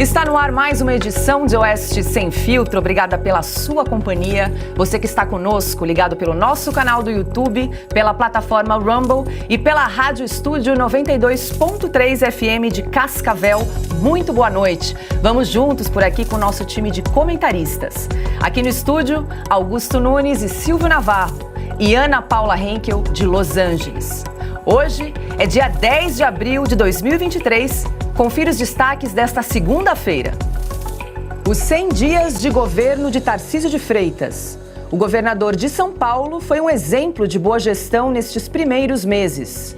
Está no ar mais uma edição de Oeste Sem Filtro. Obrigada pela sua companhia. Você que está conosco, ligado pelo nosso canal do YouTube, pela plataforma Rumble e pela Rádio Estúdio 92.3 FM de Cascavel. Muito boa noite. Vamos juntos por aqui com o nosso time de comentaristas. Aqui no estúdio, Augusto Nunes e Silvio Navarro e Ana Paula Henkel, de Los Angeles. Hoje é dia 10 de abril de 2023. Confira os destaques desta segunda-feira. Os 100 dias de governo de Tarcísio de Freitas. O governador de São Paulo foi um exemplo de boa gestão nestes primeiros meses.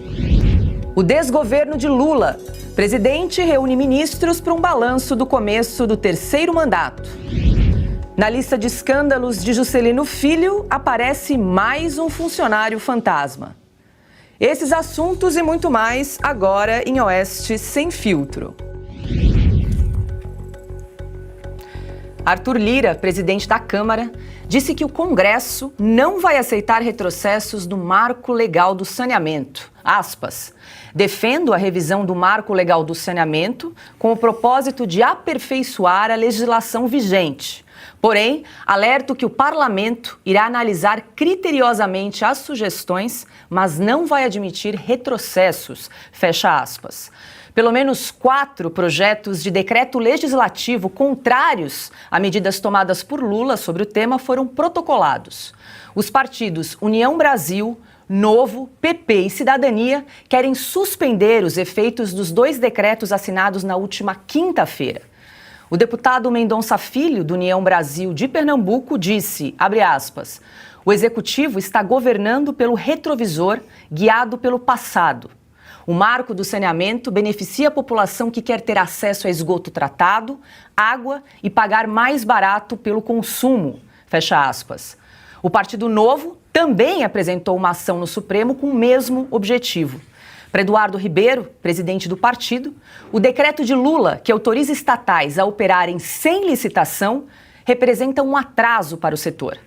O desgoverno de Lula. Presidente reúne ministros para um balanço do começo do terceiro mandato. Na lista de escândalos de Juscelino Filho, aparece mais um funcionário fantasma. Esses assuntos e muito mais agora em Oeste Sem Filtro. Arthur Lira, presidente da Câmara, disse que o Congresso não vai aceitar retrocessos no Marco Legal do Saneamento. Aspas. Defendo a revisão do Marco Legal do Saneamento com o propósito de aperfeiçoar a legislação vigente. Porém, alerto que o Parlamento irá analisar criteriosamente as sugestões, mas não vai admitir retrocessos, fecha aspas. Pelo menos 4 projetos de decreto legislativo contrários a medidas tomadas por Lula sobre o tema foram protocolados. Os partidos União Brasil, Novo, PP e Cidadania querem suspender os efeitos dos 2 decretos assinados na última quinta-feira. O deputado Mendonça Filho, do União Brasil de Pernambuco, disse, abre aspas, o executivo está governando pelo retrovisor, guiado pelo passado. O marco do saneamento beneficia a população que quer ter acesso a esgoto tratado, água e pagar mais barato pelo consumo, fecha aspas. O Partido Novo também apresentou uma ação no Supremo com o mesmo objetivo. Para Eduardo Ribeiro, presidente do partido, o decreto de Lula, que autoriza estatais a operarem sem licitação, representa um atraso para o setor.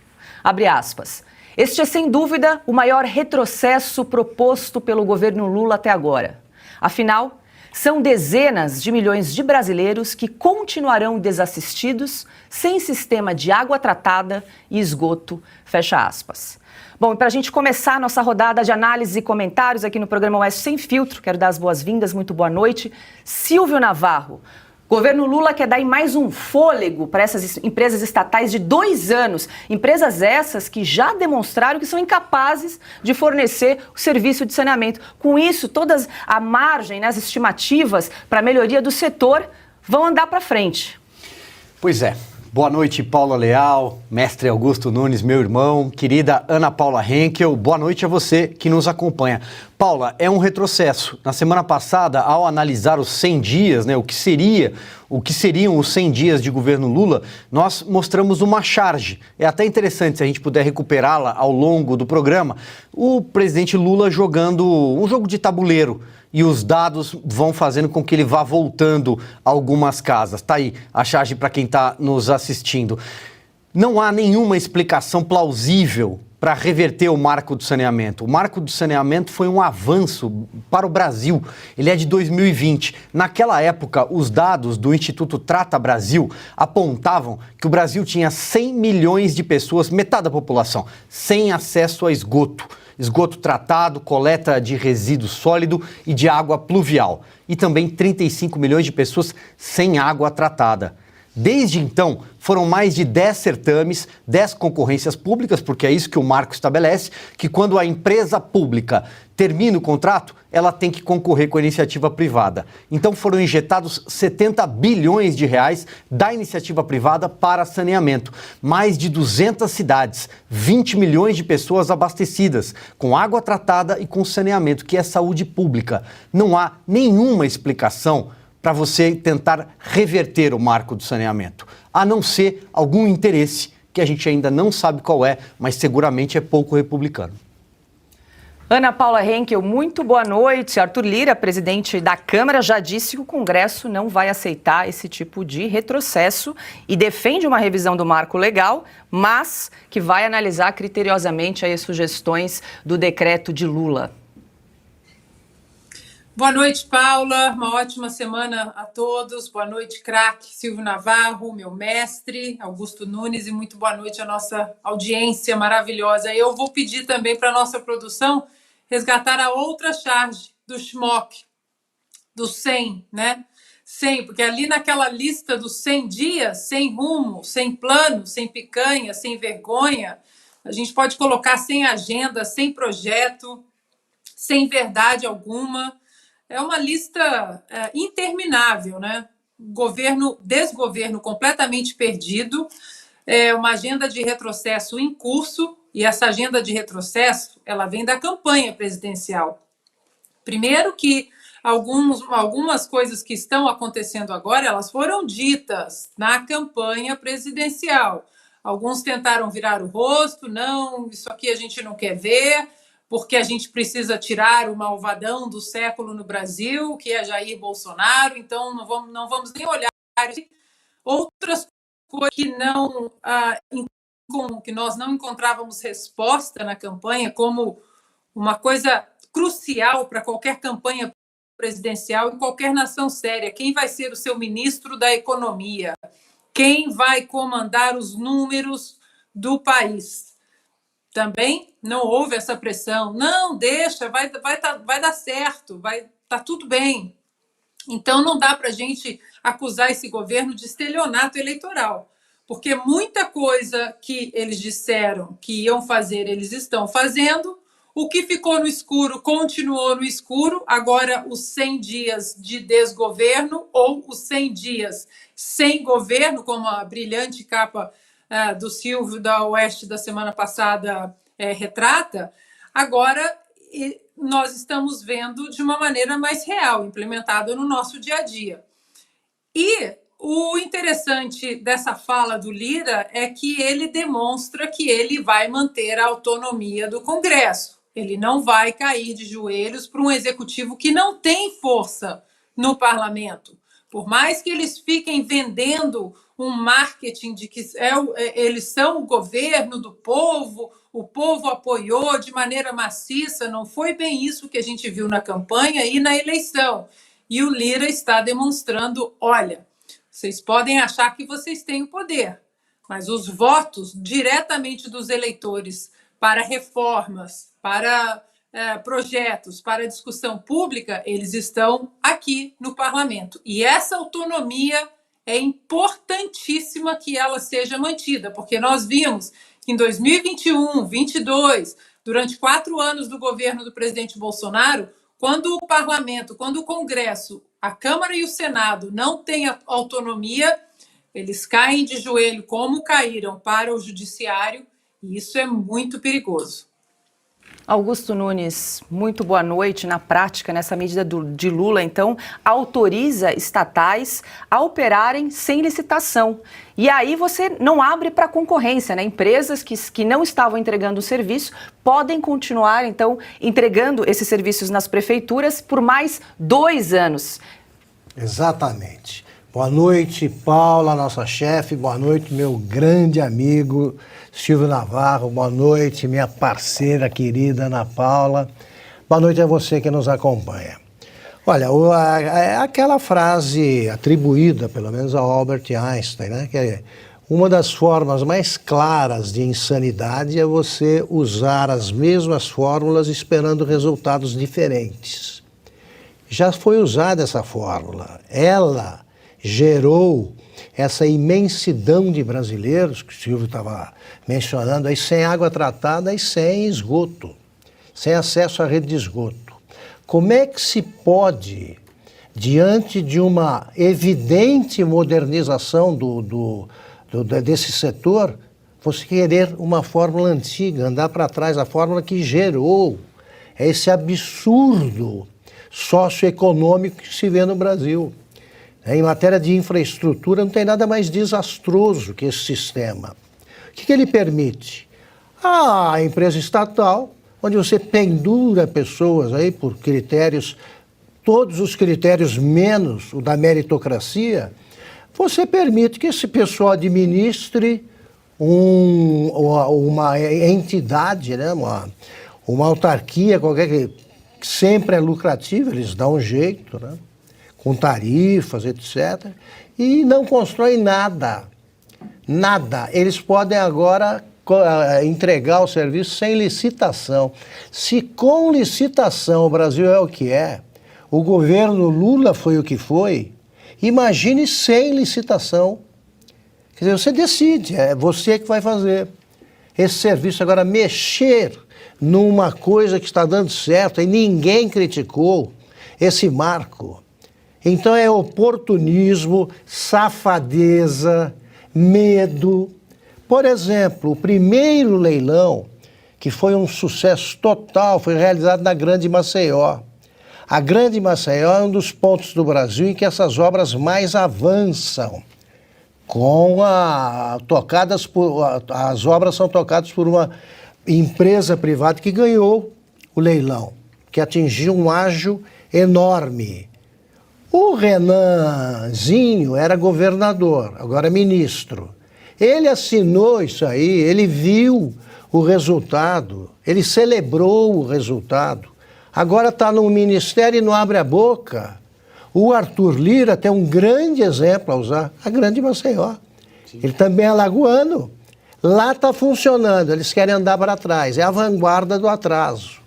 Abre aspas. Este é, sem dúvida, o maior retrocesso proposto pelo governo Lula até agora. Afinal, são dezenas de milhões de brasileiros que continuarão desassistidos, sem sistema de água tratada e esgoto, fecha aspas. Bom, e para a gente começar a nossa rodada de análise e comentários aqui no programa Oeste Sem Filtro, quero dar as boas-vindas, muito boa noite. Silvio Navarro, governo Lula quer dar mais um fôlego para essas empresas estatais de 2 anos. Empresas essas que já demonstraram que são incapazes de fornecer o serviço de saneamento. Com isso, todas a margem, as estimativas para a melhoria do setor vão andar para frente. Pois é. Boa noite, Paula Leal, mestre Augusto Nunes, meu irmão, querida Ana Paula Henkel, boa noite a você que nos acompanha. Paula, é um retrocesso. Na semana passada, ao analisar os 100 dias, o que seriam os 100 dias de governo Lula, nós mostramos uma charge. É até interessante se a gente puder recuperá-la ao longo do programa. O presidente Lula jogando um jogo de tabuleiro. E os dados vão fazendo com que ele vá voltando a algumas casas. Tá aí a charge para quem está nos assistindo. Não há nenhuma explicação plausível para reverter o marco do saneamento. O marco do saneamento foi um avanço para o Brasil. Ele é de 2020. Naquela época, os dados do Instituto Trata Brasil apontavam que o Brasil tinha 100 milhões de pessoas, metade da população, sem acesso a esgoto. Esgoto tratado, coleta de resíduo sólido e de água pluvial. E também 35 milhões de pessoas sem água tratada. Desde então, foram mais de 10 certames, 10 concorrências públicas, porque é isso que o marco estabelece, que quando a empresa pública termina o contrato, ela tem que concorrer com a iniciativa privada. Então foram injetados 70 bilhões de reais da iniciativa privada para saneamento. Mais de 200 cidades, 20 milhões de pessoas abastecidas, com água tratada e com saneamento, que é saúde pública. Não há nenhuma explicação para você tentar reverter o marco do saneamento, a não ser algum interesse que a gente ainda não sabe qual é, mas seguramente é pouco republicano. Ana Paula Henkel, muito boa noite. Arthur Lira, presidente da Câmara, já disse que o Congresso não vai aceitar esse tipo de retrocesso e defende uma revisão do marco legal, mas que vai analisar criteriosamente as sugestões do decreto de Lula. Boa noite, Paula. Uma ótima semana a todos. Boa noite, craque Silvio Navarro, meu mestre, Augusto Nunes, e muito boa noite à nossa audiência maravilhosa. Eu vou pedir também para a nossa produção resgatar a outra charge do Schmock, do 100, né? 100, porque ali naquela lista dos 100 dias, sem rumo, sem plano, sem picanha, sem vergonha, a gente pode colocar sem agenda, sem projeto, sem verdade alguma. É uma lista interminável, né? Desgoverno completamente perdido, uma agenda de retrocesso em curso, e essa agenda de retrocesso ela vem da campanha presidencial. Primeiro que algumas coisas que estão acontecendo agora, elas foram ditas na campanha presidencial. Alguns tentaram virar o rosto, não, isso aqui a gente não quer ver, porque a gente precisa tirar o malvadão do século no Brasil, que é Jair Bolsonaro, então não vamos nem olhar outras coisas que nós não encontrávamos resposta na campanha, como uma coisa crucial para qualquer campanha presidencial em qualquer nação séria. Quem vai ser o seu ministro da Economia? Quem vai comandar os números do país? Também não houve essa pressão. Não, deixa, vai dar certo, tá tudo bem. Então, não dá para a gente acusar esse governo de estelionato eleitoral, porque muita coisa que eles disseram que iam fazer, eles estão fazendo. O que ficou no escuro continuou no escuro. Agora, os 100 dias de desgoverno ou os 100 dias sem governo, como a brilhante capa do Silvio da Oeste da semana passada retrata, agora nós estamos vendo de uma maneira mais real, implementada no nosso dia a dia. E o interessante dessa fala do Lira é que ele demonstra que ele vai manter a autonomia do Congresso. Ele não vai cair de joelhos para um executivo que não tem força no parlamento. Por mais que eles fiquem vendendo um marketing de que eles são o governo do povo, o povo apoiou de maneira maciça, não foi bem isso que a gente viu na campanha e na eleição. E o Lira está demonstrando, olha, vocês podem achar que vocês têm o poder, mas os votos diretamente dos eleitores para reformas, para projetos, para discussão pública, eles estão aqui no parlamento. E essa autonomia é importantíssima que ela seja mantida, porque nós vimos que em 2021, 2022, durante 4 anos do governo do presidente Bolsonaro, quando o parlamento, quando o Congresso, a Câmara e o Senado não têm autonomia, eles caem de joelho como caíram para o judiciário, e isso é muito perigoso. Augusto Nunes, muito boa noite. Na prática, nessa medida de Lula, então, autoriza estatais a operarem sem licitação. E aí você não abre para concorrência, né? Empresas que não estavam entregando o serviço podem continuar, então, entregando esses serviços nas prefeituras por mais 2 anos. Exatamente. Boa noite, Paula, nossa chefe. Boa noite, meu grande amigo Silvio Navarro. Boa noite, minha parceira querida Ana Paula. Boa noite a você que nos acompanha. Olha, aquela frase atribuída, pelo menos, ao Albert Einstein, né, que é uma das formas mais claras de insanidade é você usar as mesmas fórmulas esperando resultados diferentes. Já foi usada essa fórmula. Ela gerou essa imensidão de brasileiros, que o Silvio estava mencionando, aí sem água tratada e sem esgoto, sem acesso à rede de esgoto. Como é que se pode, diante de uma evidente modernização desse setor, você querer uma fórmula antiga, andar para trás, a fórmula que gerou esse absurdo socioeconômico que se vê no Brasil? Em matéria de infraestrutura, não tem nada mais desastroso que esse sistema. O que ele permite? A empresa estatal, onde você pendura pessoas aí por critérios, todos os critérios menos o da meritocracia, você permite que esse pessoal administre uma entidade, né, uma autarquia qualquer que sempre é lucrativo, eles dão um jeito, né? Com tarifas, etc. E não constroem nada. Nada. Eles podem agora entregar o serviço sem licitação. Se com licitação o Brasil é o que é, o governo Lula foi o que foi, imagine sem licitação. Quer dizer, você decide, é você que vai fazer esse serviço. Agora, mexer numa coisa que está dando certo e ninguém criticou esse marco. Então é oportunismo, safadeza, medo. Por exemplo, o primeiro leilão, que foi um sucesso total, foi realizado na Grande Maceió. A Grande Maceió é um dos pontos do Brasil em que essas obras mais avançam. As obras são tocadas por uma empresa privada que ganhou o leilão, que atingiu um ágio enorme. O Renanzinho era governador, agora é ministro. Ele assinou isso aí, ele viu o resultado, ele celebrou o resultado. Agora está no ministério e não abre a boca. O Arthur Lira tem um grande exemplo a usar, a Grande Maceió. Sim. Ele também é alagoano. Lá está funcionando, eles querem andar para trás, é a vanguarda do atraso.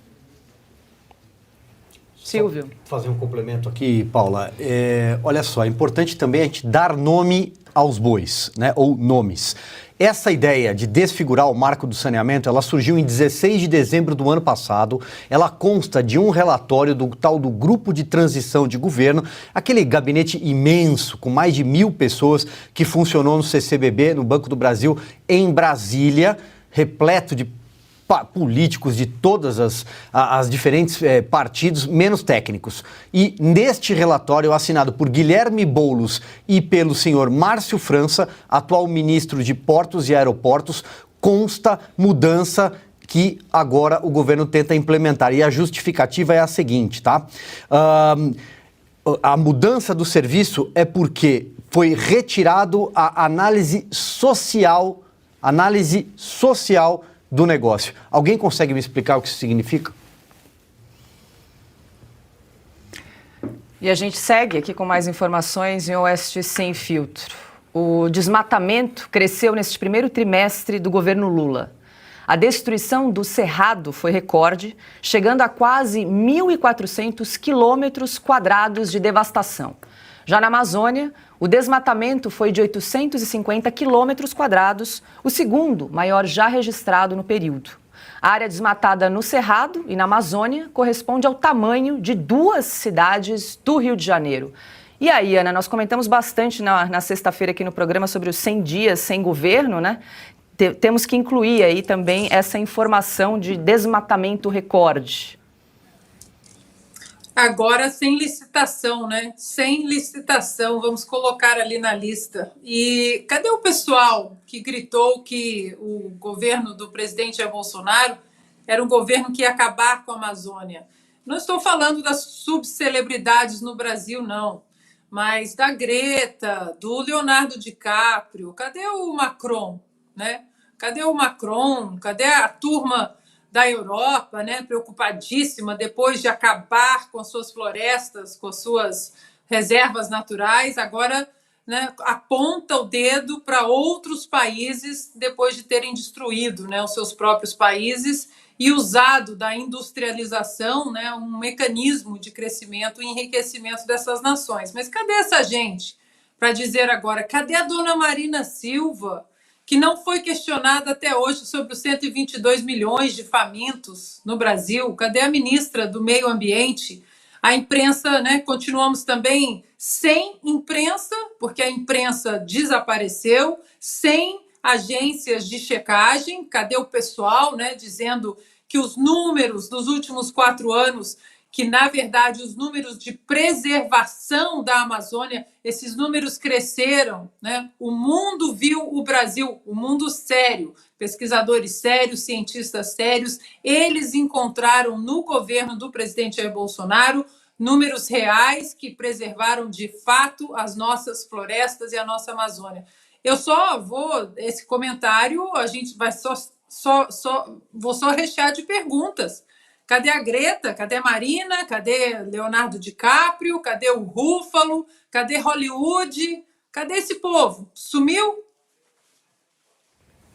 Silvio. Só fazer um complemento aqui, Paula. Olha só, é importante também a gente dar nome aos bois, né? Ou nomes. Essa ideia de desfigurar o marco do saneamento, ela surgiu em 16 de dezembro do ano passado. Ela consta de um relatório do tal do Grupo de Transição de Governo, aquele gabinete imenso, com mais de 1.000 pessoas, que funcionou no CCBB, no Banco do Brasil, em Brasília, repleto de políticos de todas as diferentes partidos, menos técnicos. E neste relatório, assinado por Guilherme Boulos e pelo senhor Márcio França, atual ministro de Portos e Aeroportos, consta mudança que agora o governo tenta implementar. E a justificativa é a seguinte, tá? A mudança do serviço é porque foi retirado a análise social do negócio. Alguém consegue me explicar o que isso significa? E a gente segue aqui com mais informações em Oeste Sem Filtro. O desmatamento cresceu neste primeiro trimestre do governo Lula. A destruição do Cerrado foi recorde, chegando a quase 1.400 quilômetros quadrados de devastação. Já na Amazônia, o desmatamento foi de 850 quilômetros quadrados, o segundo maior já registrado no período. A área desmatada no Cerrado e na Amazônia corresponde ao tamanho de 2 cidades do Rio de Janeiro. E aí, Ana, nós comentamos bastante na sexta-feira aqui no programa sobre os 100 dias sem governo, né? Temos que incluir aí também essa informação de desmatamento recorde. Agora sem licitação, né? Sem licitação, vamos colocar ali na lista. E cadê o pessoal que gritou que o governo do presidente Jair Bolsonaro era um governo que ia acabar com a Amazônia? Não estou falando das subcelebridades no Brasil, não, mas da Greta, do Leonardo DiCaprio. Cadê o Macron, né? Cadê o Macron? Cadê a turma da Europa, né, preocupadíssima depois de acabar com as suas florestas, com as suas reservas naturais, agora, né, aponta o dedo para outros países depois de terem destruído, né, os seus próprios países e usado da industrialização, né, um mecanismo de crescimento e enriquecimento dessas nações. Mas cadê essa gente para dizer agora? Cadê a dona Marina Silva, que não foi questionada até hoje sobre os 122 milhões de famintos no Brasil? Cadê a ministra do Meio Ambiente? A imprensa, né? Continuamos também sem imprensa, porque a imprensa desapareceu, sem agências de checagem. Cadê o pessoal, né? Dizendo que os números dos últimos 4 anos, que, na verdade, os números de preservação da Amazônia, esses números cresceram, né? O mundo viu o Brasil, o mundo sério, pesquisadores sérios, cientistas sérios, eles encontraram no governo do presidente Jair Bolsonaro números reais que preservaram de fato as nossas florestas e a nossa Amazônia. Eu só vou, esse comentário, a gente vai vou só rechear de perguntas. Cadê a Greta? Cadê a Marina? Cadê Leonardo DiCaprio? Cadê o Ruffalo? Cadê Hollywood? Cadê esse povo? Sumiu?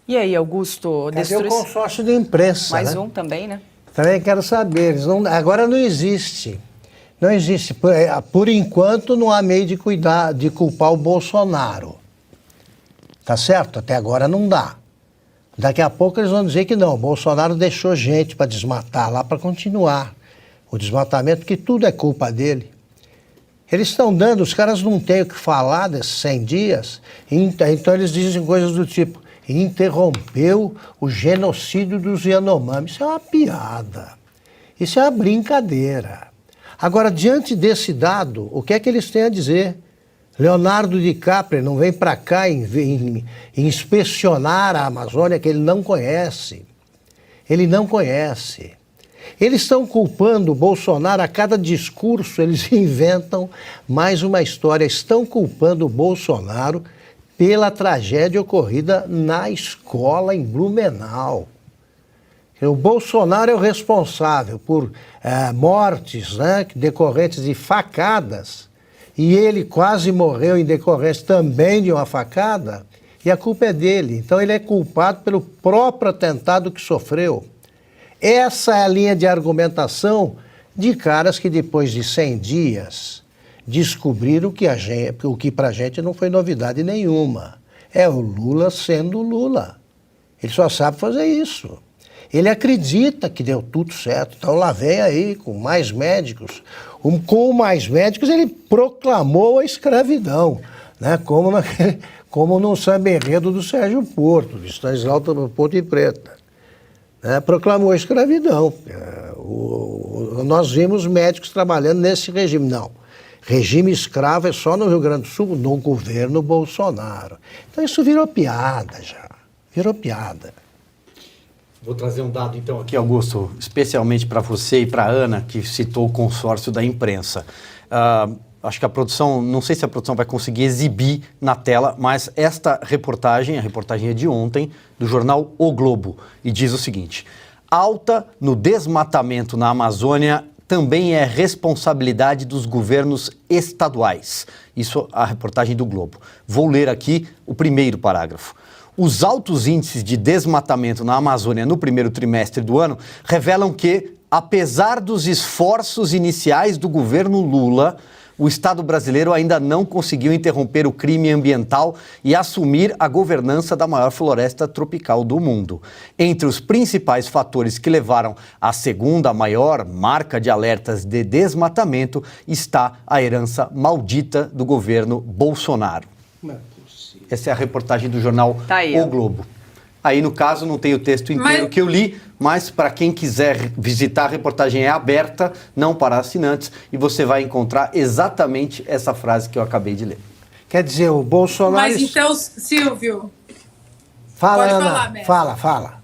E aí, Augusto? Cadê o consórcio de imprensa? Mais né? um também, né? Também quero saber. Agora não existe. Não existe. Por enquanto, não há meio de culpar o Bolsonaro. Tá certo? Até agora não dá. Daqui a pouco eles vão dizer que não. O Bolsonaro deixou gente para desmatar lá para continuar o desmatamento, que tudo é culpa dele. Eles estão dando, os caras não têm o que falar desses 100 dias, então eles dizem coisas do tipo: interrompeu o genocídio dos Yanomami. Isso é uma piada. Isso é uma brincadeira. Agora, diante desse dado, o que é que eles têm a dizer? Leonardo DiCaprio não vem para cá inspecionar a Amazônia, que ele não conhece. Ele não conhece. Eles estão culpando o Bolsonaro, a cada discurso eles inventam mais uma história. Estão culpando o Bolsonaro pela tragédia ocorrida na escola em Blumenau. O Bolsonaro é o responsável por mortes, né, decorrentes de facadas, e ele quase morreu em decorrência também de uma facada, e a culpa é dele. Então ele é culpado pelo próprio atentado que sofreu. Essa é a linha de argumentação de caras que depois de 100 dias descobriram o que pra gente não foi novidade nenhuma. É o Lula sendo Lula. Ele só sabe fazer isso. Ele acredita que deu tudo certo. Então lá vem aí com mais médicos. Com mais médicos ele proclamou a escravidão, né? Como no samba enredo do Sérgio Porto, de Stanislau Ponte Preta. Proclamou a escravidão. Nós vimos médicos trabalhando nesse regime. Não. Regime escravo é só no Rio Grande do Sul, no governo Bolsonaro. Então isso virou piada já. Virou piada. Vou trazer um dado então aqui, Augusto, especialmente para você e para a Ana, que citou o consórcio da imprensa. Acho que a produção, não sei se a produção vai conseguir exibir na tela, mas esta reportagem, a reportagem é de ontem, do jornal O Globo, e diz o seguinte: alta no desmatamento na Amazônia também é responsabilidade dos governos estaduais. Isso a reportagem do Globo. Vou ler aqui o primeiro parágrafo. Os altos índices de desmatamento na Amazônia no primeiro trimestre do ano revelam que, apesar dos esforços iniciais do governo Lula, o Estado brasileiro ainda não conseguiu interromper o crime ambiental e assumir a governança da maior floresta tropical do mundo. Entre os principais fatores que levaram à segunda maior marca de alertas de desmatamento está a herança maldita do governo Bolsonaro. Essa é a reportagem do jornal O Globo. Aí, no caso, não tem o texto inteiro que eu li, mas para quem quiser visitar, a reportagem é aberta, não para assinantes, e você vai encontrar exatamente essa frase que eu acabei de ler. Quer dizer, o Bolsonaro... Mas então, Silvio... Fala, pode Ana. falar, Mestre. Fala.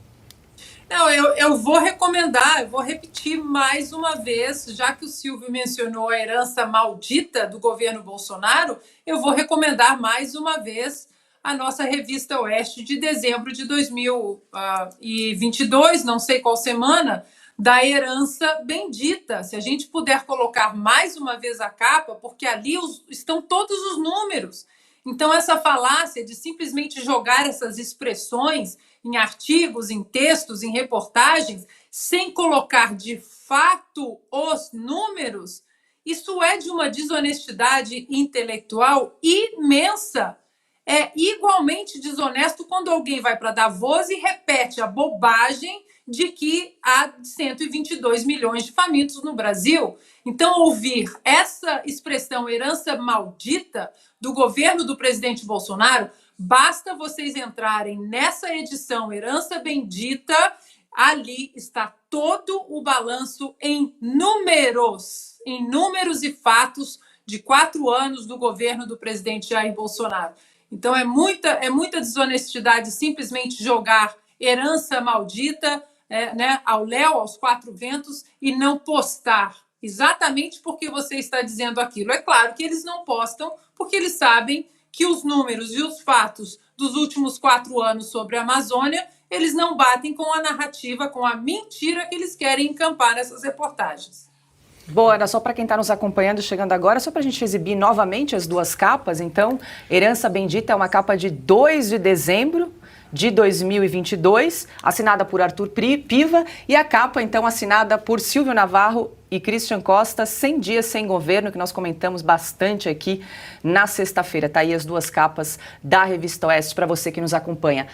Não, eu vou recomendar, eu vou repetir mais uma vez, já que o Silvio mencionou a herança maldita do governo Bolsonaro, eu vou recomendar mais uma vez a nossa revista Oeste de dezembro de 2022, não sei qual semana, da herança bendita. Se a gente puder colocar mais uma vez a capa, porque ali estão todos os números. Então, essa falácia de simplesmente jogar essas expressões em artigos, em textos, em reportagens, sem colocar de fato os números, isso é de uma desonestidade intelectual imensa. É igualmente desonesto quando alguém vai para Davos e repete a bobagem de que há 122 milhões de famintos no Brasil. Então, ouvir essa expressão herança maldita do governo do presidente Bolsonaro, basta vocês entrarem nessa edição Herança Bendita, ali está todo o balanço em números e fatos de 4 anos do governo do presidente Jair Bolsonaro. Então, é muita desonestidade simplesmente jogar herança maldita ao léu, aos 4 ventos, e não postar exatamente porque você está dizendo aquilo. É claro que eles não postam porque eles sabem que os números e os fatos dos últimos 4 anos sobre a Amazônia, eles não batem com a narrativa, com a mentira que eles querem encampar nessas reportagens. Boa, era só para quem está nos acompanhando, chegando agora, só para a gente exibir novamente as duas capas. Então, Herança Bendita é uma capa de 2 de dezembro de 2022, assinada por Arthur Piva, e a capa, então, assinada por Silvio Navarro e Christian Costa, 100 dias sem governo, que nós comentamos bastante aqui na sexta-feira. Tá aí as duas capas da Revista Oeste para você que nos acompanha.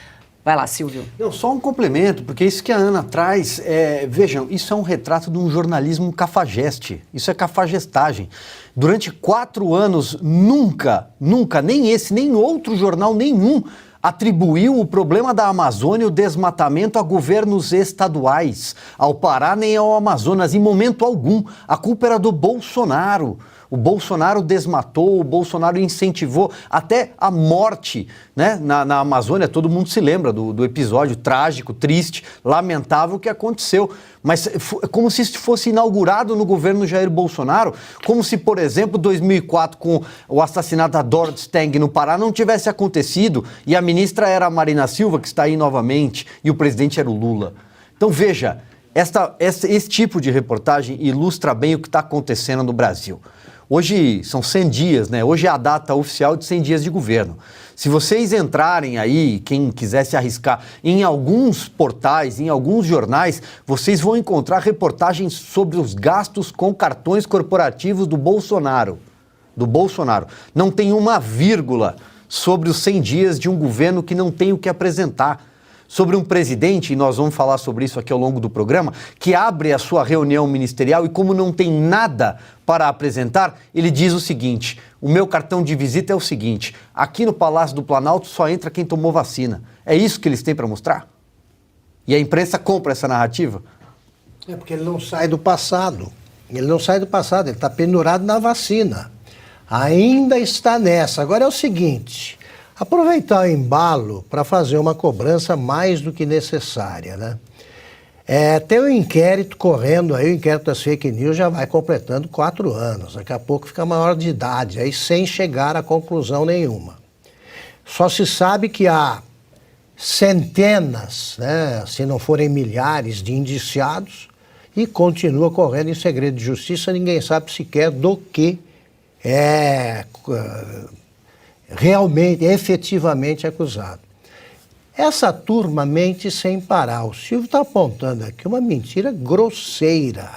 Vai lá, Silvio. Não, só um complemento, porque isso que a Ana traz, vejam, isso é um retrato de um jornalismo cafajeste, isso é cafajestagem. Durante 4 anos, nunca, nem esse, nem outro jornal nenhum atribuiu o problema da Amazônia e o desmatamento a governos estaduais, ao Pará nem ao Amazonas, em momento algum. A culpa era do Bolsonaro. O Bolsonaro desmatou, o Bolsonaro incentivou até a morte, né? Na Amazônia. Todo mundo se lembra do episódio trágico, triste, lamentável que aconteceu. Mas como se isso fosse inaugurado no governo Jair Bolsonaro, como se, por exemplo, 2004, com o assassinato da Dorothy Stang no Pará, não tivesse acontecido e a ministra era a Marina Silva, que está aí novamente, e o presidente era o Lula. Então, veja, esse tipo de reportagem ilustra bem o que está acontecendo no Brasil. Hoje são 100 dias, né? Hoje é a data oficial de 100 dias de governo. Se vocês entrarem aí, quem quiser se arriscar, em alguns portais, em alguns jornais, vocês vão encontrar reportagens sobre os gastos com cartões corporativos do Bolsonaro. Não tem uma vírgula sobre os 100 dias de um governo que não tem o que apresentar. Sobre um presidente, e nós vamos falar sobre isso aqui ao longo do programa, que abre a sua reunião ministerial e, como não tem nada para apresentar, ele diz o seguinte: o meu cartão de visita é o seguinte, aqui no Palácio do Planalto só entra quem tomou vacina. É isso que eles têm para mostrar? E a imprensa compra essa narrativa? É porque ele não sai do passado. Ele está pendurado na vacina. Ainda está nessa. Agora é o seguinte... Aproveitar o embalo para fazer uma cobrança mais do que necessária, né? Tem um inquérito correndo aí, o inquérito das fake news já vai completando 4 anos. Daqui a pouco fica maior de idade, aí sem chegar a conclusão nenhuma. Só se sabe que há centenas, né, se não forem milhares de indiciados e continua correndo em segredo de justiça, ninguém sabe sequer do que realmente, efetivamente acusado. Essa turma mente sem parar. O Silvio está apontando aqui uma mentira grosseira.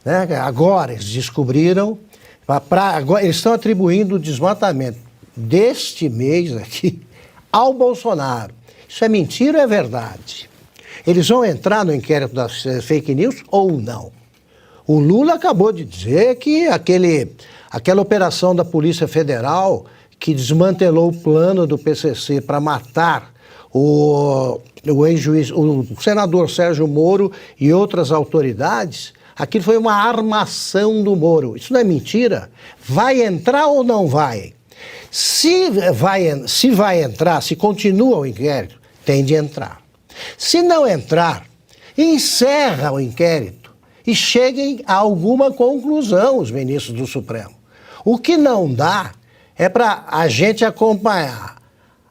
Né? Agora eles descobriram, agora, eles estão atribuindo o desmatamento deste mês aqui ao Bolsonaro. Isso é mentira ou é verdade? Eles vão entrar no inquérito das fake news ou não? O Lula acabou de dizer que aquela operação da Polícia Federal que desmantelou o plano do PCC para matar o senador Sérgio Moro e outras autoridades, aquilo foi uma armação do Moro. Isso não é mentira? Vai entrar ou não vai? Se vai entrar, se continua o inquérito, tem de entrar. Se não entrar, encerra o inquérito e cheguem a alguma conclusão os ministros do Supremo. O que não dá é para a gente acompanhar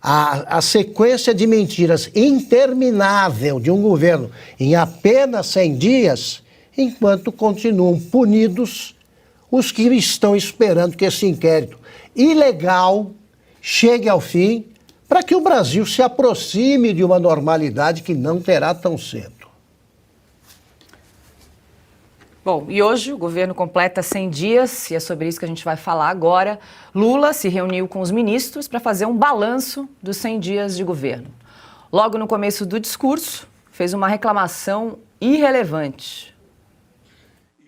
a sequência de mentiras interminável de um governo em apenas 100 dias, enquanto continuam punidos os que estão esperando que esse inquérito ilegal chegue ao fim para que o Brasil se aproxime de uma normalidade que não terá tão cedo. Bom, e hoje o governo completa 100 dias, e é sobre isso que a gente vai falar agora. Lula se reuniu com os ministros para fazer um balanço dos 100 dias de governo. Logo no começo do discurso, fez uma reclamação irrelevante.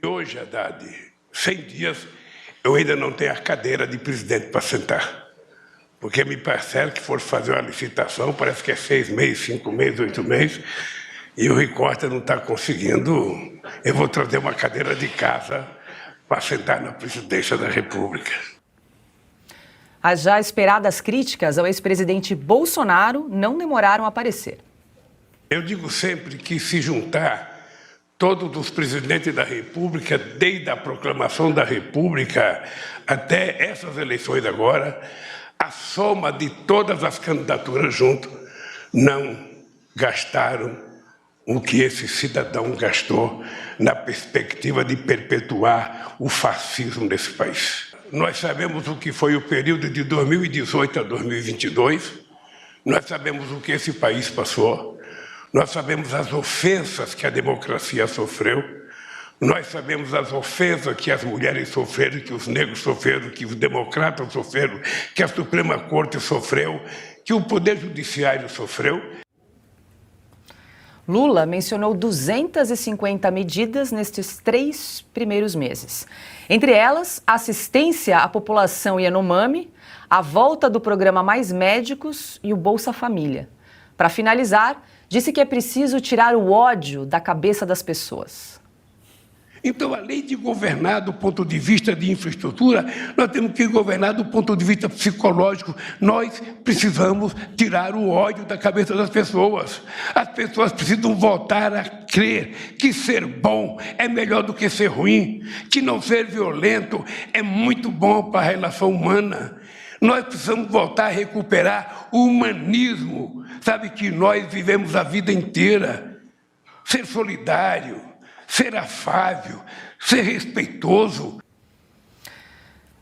E hoje, Haddad, 100 dias, eu ainda não tenho a cadeira de presidente para sentar. Porque me parece que for fazer uma licitação, parece que é 6 meses, 5 meses, 8 meses, e o Rui Costa não está conseguindo. Eu vou trazer uma cadeira de casa para sentar na presidência da República. As já esperadas críticas ao ex-presidente Bolsonaro não demoraram a aparecer. Eu digo sempre que se juntar todos os presidentes da República, desde a proclamação da República até essas eleições agora, a soma de todas as candidaturas junto não gastaram o que esse cidadão gastou na perspectiva de perpetuar o fascismo desse país. Nós sabemos o que foi o período de 2018 a 2022, nós sabemos o que esse país passou, nós sabemos as ofensas que a democracia sofreu, nós sabemos as ofensas que as mulheres sofreram, que os negros sofreram, que os democratas sofreram, que a Suprema Corte sofreu, que o Poder Judiciário sofreu. Lula mencionou 250 medidas nestes 3 primeiros meses. Entre elas, assistência à população Yanomami, a volta do programa Mais Médicos e o Bolsa Família. Para finalizar, disse que é preciso tirar o ódio da cabeça das pessoas. Então, além de governar do ponto de vista de infraestrutura, nós temos que governar do ponto de vista psicológico. Nós precisamos tirar o ódio da cabeça das pessoas. As pessoas precisam voltar a crer que ser bom é melhor do que ser ruim, que não ser violento é muito bom para a relação humana. Nós precisamos voltar a recuperar o humanismo, sabe, que nós vivemos a vida inteira. Ser solidário, ser afável, ser respeitoso.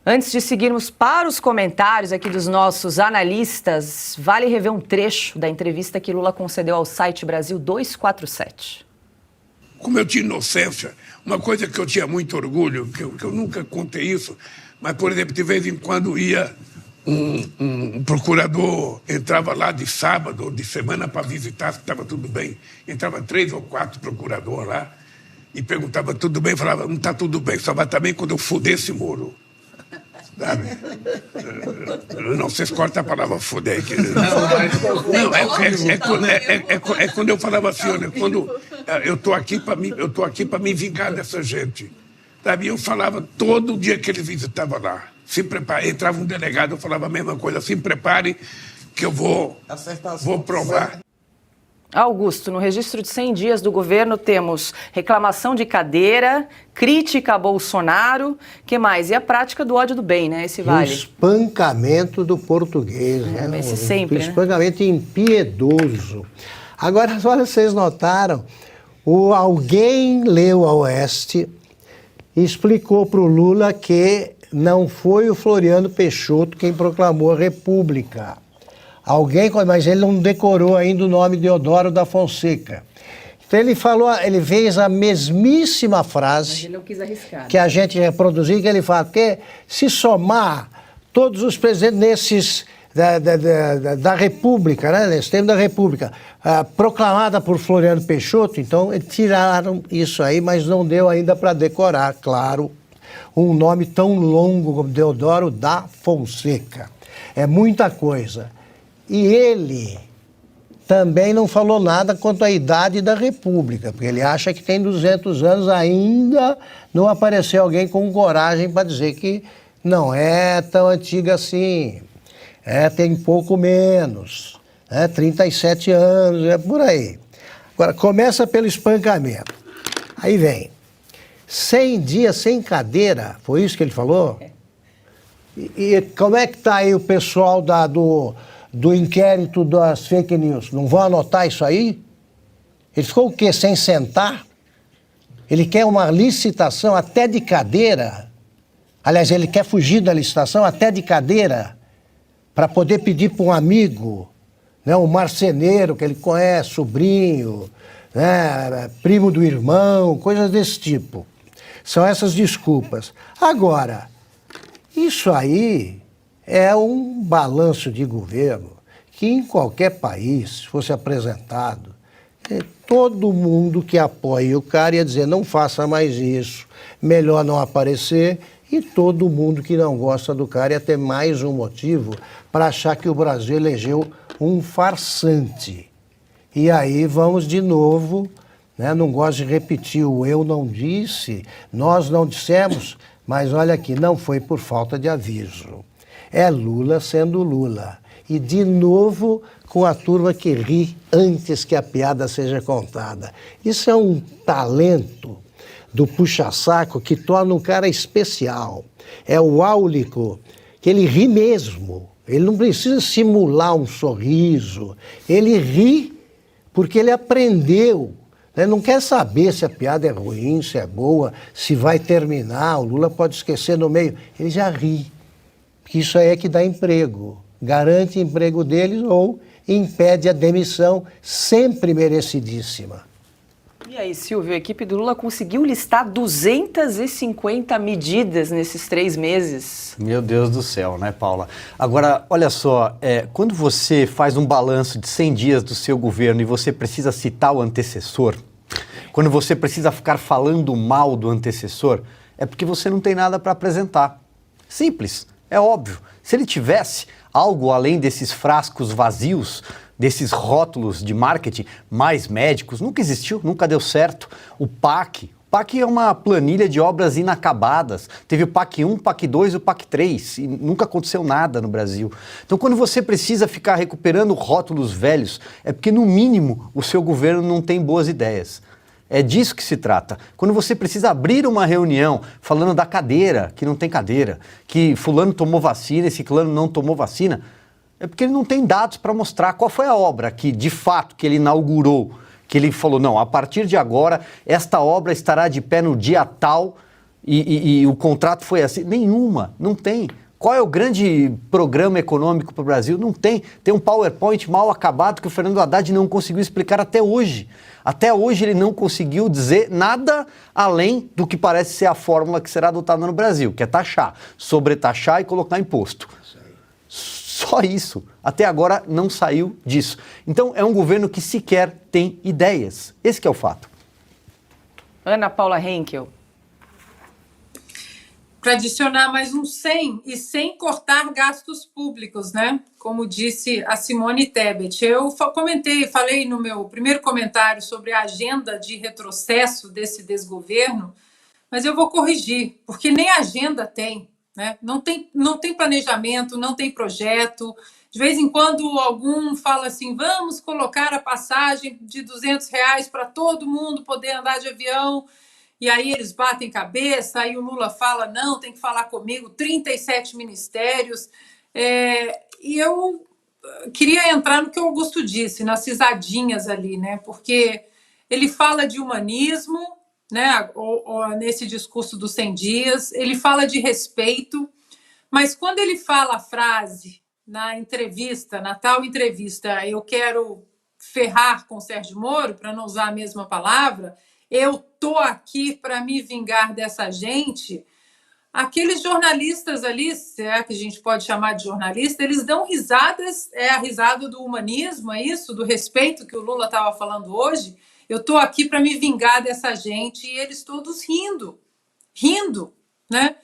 Antes de seguirmos para os comentários aqui dos nossos analistas, vale rever um trecho da entrevista que Lula concedeu ao site Brasil 247. Como eu tinha inocência, uma coisa que eu tinha muito orgulho, que eu nunca contei isso, mas, por exemplo, de vez em quando ia um procurador, entrava lá de sábado ou de semana para visitar se estava tudo bem. Entrava 3 ou 4 procuradores lá, e perguntava, tudo bem? Falava, não está tudo bem, só vai estar bem quando eu fuder esse muro. Sabe? Não, vocês cortam a palavra fuder aqui. Não, é quando eu falava assim, olha, quando eu estou aqui para me vingar dessa gente. Sabe? Eu falava todo dia que eles visitavam lá. Se prepare, entrava um delegado, eu falava a mesma coisa, se prepare que eu vou provar. Augusto, no registro de 100 dias do governo temos reclamação de cadeira, crítica a Bolsonaro, que mais? E a prática do ódio do bem, né? Esse vale. O espancamento do português, né? Esse sempre, o espancamento impiedoso. Agora, olha, vocês notaram, alguém leu a Oeste e explicou para o Lula que não foi o Floriano Peixoto quem proclamou a República. Mas ele não decorou ainda o nome de Deodoro da Fonseca. Então ele fez a mesmíssima frase ele não quis arriscar, que a gente reproduziu, que ele fala, porque se somar todos os presidentes nesses da República, né, nesse tempo da República, proclamada por Floriano Peixoto, então tiraram isso aí, mas não deu ainda para decorar, claro, um nome tão longo como Deodoro da Fonseca. É muita coisa. E ele também não falou nada quanto à idade da República, porque ele acha que tem 200 anos, ainda não apareceu alguém com coragem para dizer que não é tão antiga assim, tem pouco menos, 37 anos, é por aí. Agora, começa pelo espancamento. Aí vem, 100 dias sem cadeira, foi isso que ele falou? E como é que está aí o pessoal do inquérito das fake news? Não vão anotar isso aí? Ele ficou o quê? Sem sentar? Ele quer uma licitação até de cadeira. Aliás, ele quer fugir da licitação até de cadeira para poder pedir para um amigo, né, um marceneiro que ele conhece, sobrinho, né, primo do irmão, coisas desse tipo. São essas desculpas. Agora, isso aí é um balanço de governo que em qualquer país fosse apresentado, todo mundo que apoia o cara ia dizer não faça mais isso, melhor não aparecer, e todo mundo que não gosta do cara ia ter mais um motivo para achar que o Brasil elegeu um farsante. E aí vamos de novo, né? Não gosto de repetir o eu não disse, nós não dissemos, mas olha aqui, não foi por falta de aviso. É Lula sendo Lula. E, de novo, com a turma que ri antes que a piada seja contada. Isso é um talento do puxa-saco que torna um cara especial. É o áulico, que ele ri mesmo. Ele não precisa simular um sorriso. Ele ri porque ele aprendeu. Né? Não quer saber se a piada é ruim, se é boa, se vai terminar, o Lula pode esquecer no meio. Ele já ri, porque isso aí é que dá emprego. Garante emprego deles ou impede a demissão, sempre merecidíssima. E aí, Silvio, a equipe do Lula conseguiu listar 250 medidas nesses 3 meses. Meu Deus do céu, né, Paula? Agora, olha só, quando você faz um balanço de 100 dias do seu governo e você precisa citar o antecessor, quando você precisa ficar falando mal do antecessor, é porque você não tem nada para apresentar. Simples, é óbvio. Se ele tivesse algo além desses frascos vazios, desses rótulos de marketing, mais médicos, nunca existiu, nunca deu certo. O PAC é uma planilha de obras inacabadas. Teve o PAC 1, o PAC 2 e o PAC 3, e nunca aconteceu nada no Brasil. Então, quando você precisa ficar recuperando rótulos velhos, é porque, no mínimo, o seu governo não tem boas ideias. É disso que se trata. Quando você precisa abrir uma reunião falando da cadeira, que não tem cadeira, que fulano tomou vacina e ciclano não tomou vacina, é porque ele não tem dados para mostrar qual foi a obra que, de fato, que ele inaugurou, que ele falou, não, a partir de agora, esta obra estará de pé no dia tal e o contrato foi assim. Nenhuma, não tem. Qual é o grande programa econômico para o Brasil? Não tem. Tem um PowerPoint mal acabado que o Fernando Haddad não conseguiu explicar até hoje. Até hoje ele não conseguiu dizer nada além do que parece ser a fórmula que será adotada no Brasil, que é taxar, sobretaxar e colocar imposto. Só isso. Até agora não saiu disso. Então é um governo que sequer tem ideias. Esse que é o fato. Ana Paula Henkel. Para adicionar mais um 100 e sem cortar gastos públicos, né? Como disse a Simone Tebet. Eu falei no meu primeiro comentário sobre a agenda de retrocesso desse desgoverno, mas eu vou corrigir, porque nem agenda tem, né? Não tem planejamento, não tem projeto. De vez em quando algum fala assim, vamos colocar a passagem de R$200 para todo mundo poder andar de avião. E aí eles batem cabeça, aí o Lula fala, não, tem que falar comigo, 37 ministérios. E eu queria entrar no que o Augusto disse, nas cisadinhas ali, né? Porque ele fala de humanismo, né? Nesse discurso dos 100 dias, ele fala de respeito, mas quando ele fala a frase na entrevista, na tal entrevista, eu quero ferrar com o Sérgio Moro, para não usar a mesma palavra, eu estou aqui para me vingar dessa gente, aqueles jornalistas ali, se é que a gente pode chamar de jornalista, eles dão risadas, é a risada do humanismo, é isso? Do respeito que o Lula estava falando hoje? Eu estou aqui para me vingar dessa gente, e eles todos rindo, né?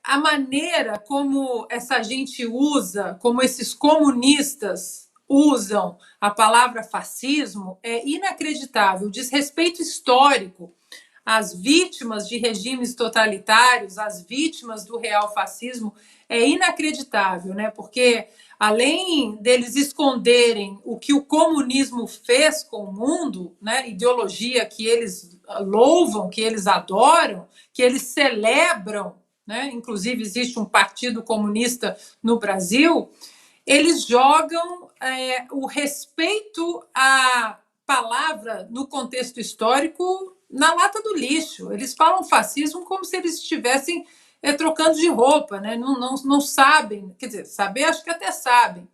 A maneira como essa gente usa, como esses comunistas usam a palavra fascismo é inacreditável. O desrespeito histórico às vítimas de regimes totalitários, às vítimas do real fascismo, é inacreditável, né? Porque além deles esconderem o que o comunismo fez com o mundo, né? Ideologia que eles louvam, que eles adoram, que eles celebram, né? Inclusive existe um partido comunista no Brasil. Eles jogam o respeito à palavra no contexto histórico na lata do lixo. Eles falam fascismo como se eles estivessem trocando de roupa, né? Não sabem, quer dizer, saber acho que até sabem,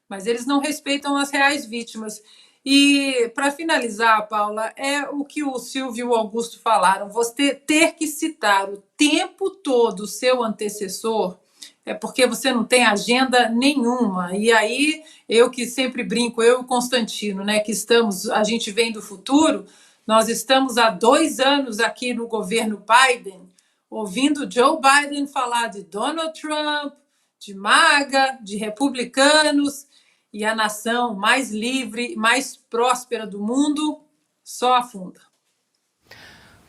mas eles não respeitam as reais vítimas. E, para finalizar, Paula, é o que o Silvio e o Augusto falaram, você ter que citar o tempo todo o seu antecessor é porque você não tem agenda nenhuma. E aí, eu que sempre brinco, eu e o Constantino, né, que a gente vem do futuro, nós estamos há 2 anos aqui no governo Biden, ouvindo Joe Biden falar de Donald Trump, de MAGA, de republicanos, e a nação mais livre, mais próspera do mundo só afunda.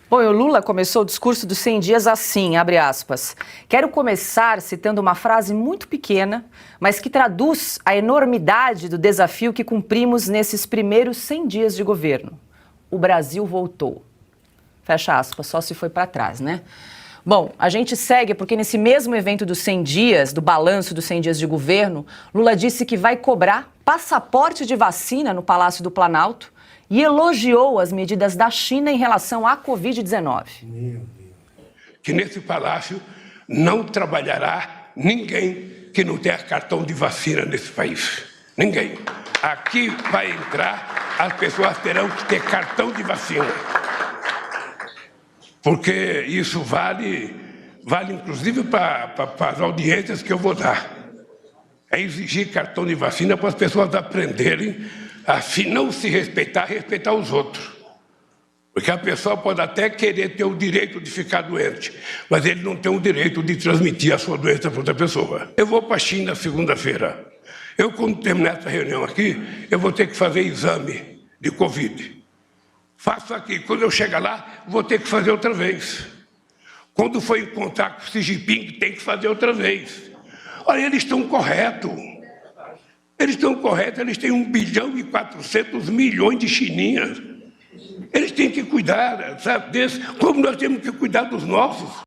Bom, o Lula começou o discurso dos 100 dias assim, abre aspas. Quero começar citando uma frase muito pequena, mas que traduz a enormidade do desafio que cumprimos nesses primeiros 100 dias de governo. O Brasil voltou. Fecha aspas, só se foi para trás, né? Bom, a gente segue porque nesse mesmo evento dos 100 dias, do balanço dos 100 dias de governo, Lula disse que vai cobrar passaporte de vacina no Palácio do Planalto e elogiou as medidas da China em relação à Covid-19. Que nesse palácio não trabalhará ninguém que não tenha cartão de vacina nesse país. Ninguém. Aqui vai entrar, as pessoas terão que ter cartão de vacina. Porque isso vale inclusive para as audiências que eu vou dar. É exigir cartão de vacina para as pessoas aprenderem a, se não se respeitar, respeitar os outros. Porque a pessoa pode até querer ter o direito de ficar doente, mas ele não tem o direito de transmitir a sua doença para outra pessoa. Eu vou para a China segunda-feira. Eu, quando terminar essa reunião aqui, eu vou ter que fazer exame de Covid. Faço aqui. Quando eu chegar lá, vou ter que fazer outra vez. Quando for encontrar com o Xi Jinping, tem que fazer outra vez. Olha, eles estão corretos. Eles estão corretos, eles têm 1 bilhão e 400 milhões de chininhas. Eles têm que cuidar, sabe, desse, como nós temos que cuidar dos nossos.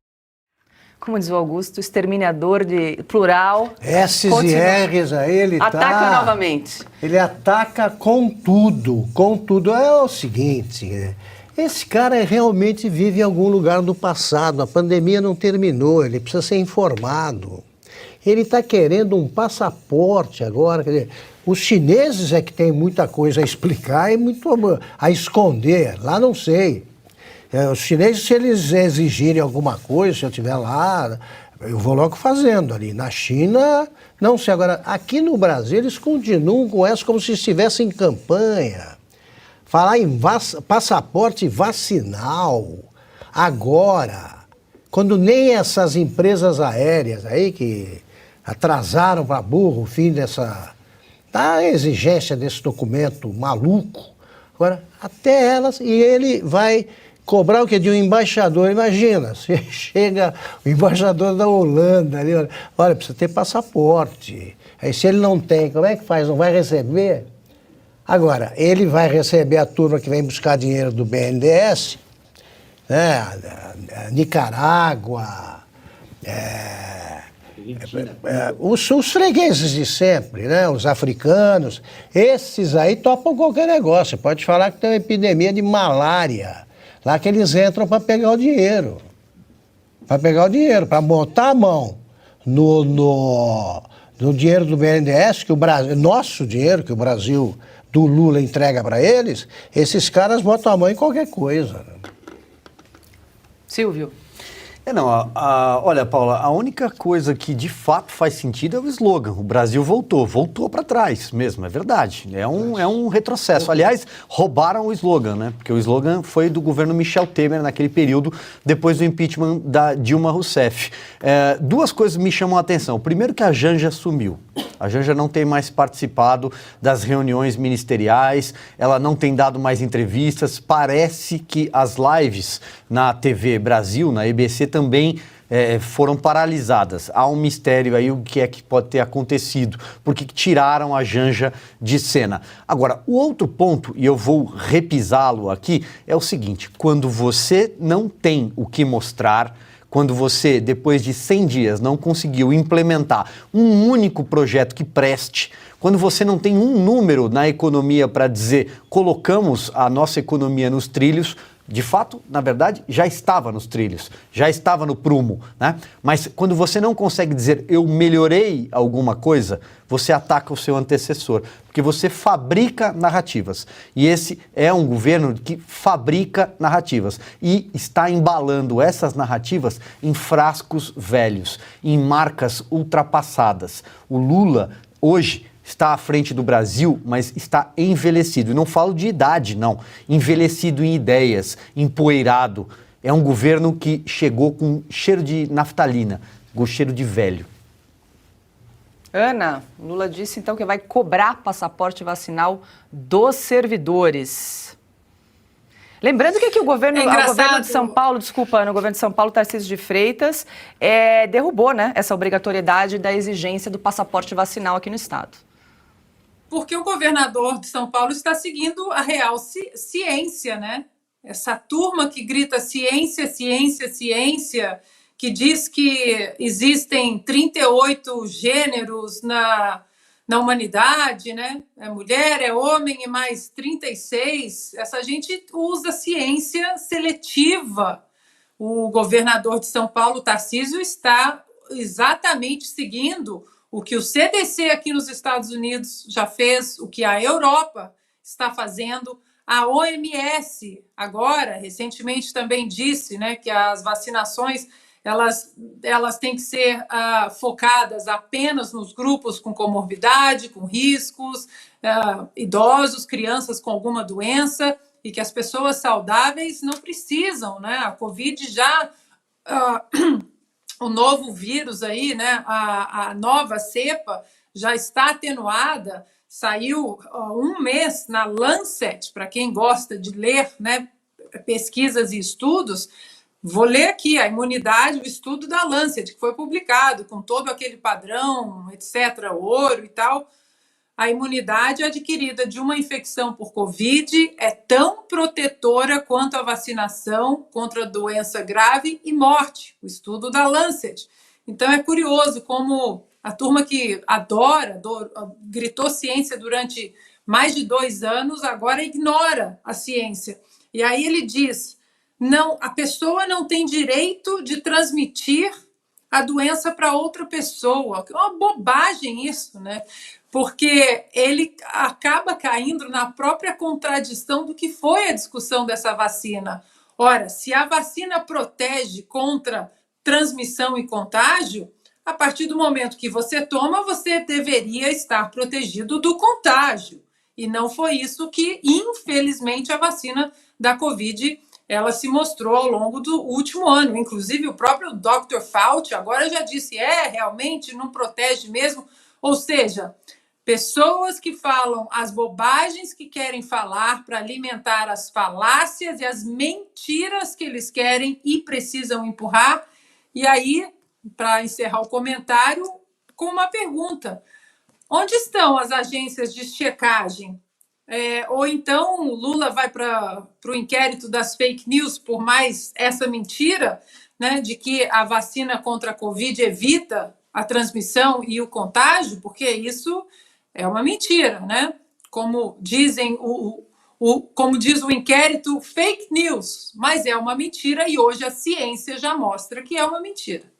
Como diz o Augusto, exterminador de plural. S's continua. e R's aí, ele Ataca novamente. Ele ataca com tudo. Com tudo. É o seguinte, esse cara realmente vive em algum lugar do passado. A pandemia não terminou, ele precisa ser informado. Ele está querendo um passaporte agora. Quer dizer, os chineses é que tem muita coisa a explicar e muito a esconder. Lá não sei. Os chineses, se eles exigirem alguma coisa, se eu estiver lá, eu vou logo fazendo ali. Na China, não sei. Agora, aqui no Brasil, eles continuam com essa como se estivessem em campanha. Falar em passaporte vacinal, agora, quando nem essas empresas aéreas aí que atrasaram para burro o fim da exigência desse documento maluco, agora, até elas, e ele vai cobrar o quê? De um embaixador. Imagina, você chega o embaixador da Holanda ali, olha, precisa ter passaporte. Aí se ele não tem, como é que faz? Não vai receber? Agora, ele vai receber a turma que vem buscar dinheiro do BNDES, né? Nicarágua, os fregueses de sempre, né? Os africanos, esses aí topam qualquer negócio. Pode falar que tem uma epidemia de malária. Lá que eles entram para pegar o dinheiro. Para pegar o dinheiro, para botar a mão no dinheiro do BNDES, que o Brasil, nosso dinheiro, que o Brasil do Lula entrega para eles, esses caras botam a mão em qualquer coisa. Silvio. Olha, Paula, a única coisa que de fato faz sentido é o slogan. O Brasil voltou para trás mesmo, é verdade. É um retrocesso. Aliás, roubaram o slogan, né? Porque o slogan foi do governo Michel Temer naquele período, depois do impeachment da Dilma Rousseff. Duas coisas me chamam a atenção. Primeiro que a Janja sumiu. A Janja não tem mais participado das reuniões ministeriais, ela não tem dado mais entrevistas. Parece que as lives na TV Brasil, na EBC, também foram paralisadas. Há um mistério aí o que é que pode ter acontecido, porque tiraram a Janja de cena. Agora, o outro ponto, e eu vou repisá-lo aqui, é o seguinte: quando você não tem o que mostrar, quando você, depois de 100 dias, não conseguiu implementar um único projeto que preste, quando você não tem um número na economia para dizer colocamos a nossa economia nos trilhos, de fato, na verdade, já estava nos trilhos, já estava no prumo, né? Mas quando você não consegue dizer eu melhorei alguma coisa, você ataca o seu antecessor, porque você fabrica narrativas. E esse é um governo que fabrica narrativas e está embalando essas narrativas em frascos velhos, em marcas ultrapassadas. O Lula, hoje, está à frente do Brasil, mas está envelhecido. E não falo de idade, não. Envelhecido em ideias, empoeirado. É um governo que chegou com cheiro de naftalina, com cheiro de velho. Ana, Lula disse então que vai cobrar passaporte vacinal dos servidores. Lembrando que aqui o governo de São Paulo, desculpa, Ana, o governo de São Paulo, Tarcísio de Freitas, derrubou, né, essa obrigatoriedade da exigência do passaporte vacinal aqui no estado. Porque o governador de São Paulo está seguindo a real ciência, né? Essa turma que grita ciência, ciência, ciência, que diz que existem 38 gêneros na humanidade, né? É mulher, é homem e mais 36. Essa gente usa ciência seletiva. O governador de São Paulo, Tarcísio, está exatamente seguindo o que o CDC aqui nos Estados Unidos já fez, o que a Europa está fazendo. A OMS, agora, recentemente também disse, né, que as vacinações elas têm que ser focadas apenas nos grupos com comorbidade, com riscos, idosos, crianças com alguma doença, e que as pessoas saudáveis não precisam, né? A Covid já... o novo vírus aí, né? A nova cepa já está atenuada, saiu um mês na Lancet, para quem gosta de ler, né, pesquisas e estudos. Vou ler aqui a imunidade, o estudo da Lancet, que foi publicado com todo aquele padrão, etc., ouro e tal. A imunidade adquirida de uma infecção por Covid é tão protetora quanto a vacinação contra doença grave e morte, o estudo da Lancet. Então é curioso como a turma que gritou ciência durante mais de 2 anos, agora ignora a ciência. E aí ele diz... Não, a pessoa não tem direito de transmitir a doença para outra pessoa. É uma bobagem isso, né? Porque ele acaba caindo na própria contradição do que foi a discussão dessa vacina. Ora, se a vacina protege contra transmissão e contágio, a partir do momento que você toma, você deveria estar protegido do contágio. E não foi isso que, infelizmente, a vacina da Covid ela se mostrou ao longo do último ano. Inclusive, o próprio Dr. Fauci agora já disse, realmente não protege mesmo. Ou seja, pessoas que falam as bobagens que querem falar para alimentar as falácias e as mentiras que eles querem e precisam empurrar. E aí, para encerrar o comentário, com uma pergunta. Onde estão as agências de checagem? Ou então Lula vai para o inquérito das fake news por mais essa mentira, né, de que a vacina contra a Covid evita a transmissão e o contágio, porque isso é uma mentira, né? Como dizem como diz o inquérito, fake news, mas é uma mentira e hoje a ciência já mostra que é uma mentira.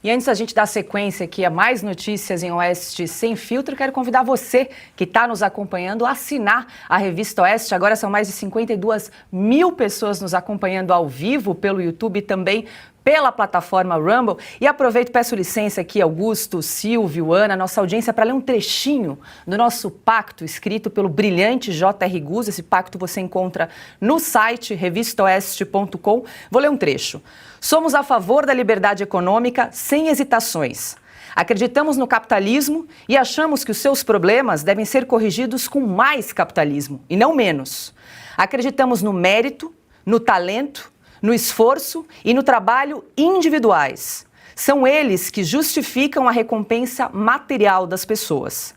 E antes da gente dar sequência aqui a mais notícias em Oeste Sem Filtro, quero convidar você que está nos acompanhando a assinar a Revista Oeste. Agora são mais de 52 mil pessoas nos acompanhando ao vivo pelo YouTube e também pela plataforma Rumble. E aproveito, peço licença aqui, Augusto, Silvio, Ana, nossa audiência, para ler um trechinho do nosso pacto escrito pelo brilhante J.R. Guz. Esse pacto você encontra no site revistaoeste.com. Vou ler um trecho. Somos a favor da liberdade econômica sem hesitações. Acreditamos no capitalismo e achamos que os seus problemas devem ser corrigidos com mais capitalismo e não menos. Acreditamos no mérito, no talento, no esforço e no trabalho individuais. São eles que justificam a recompensa material das pessoas.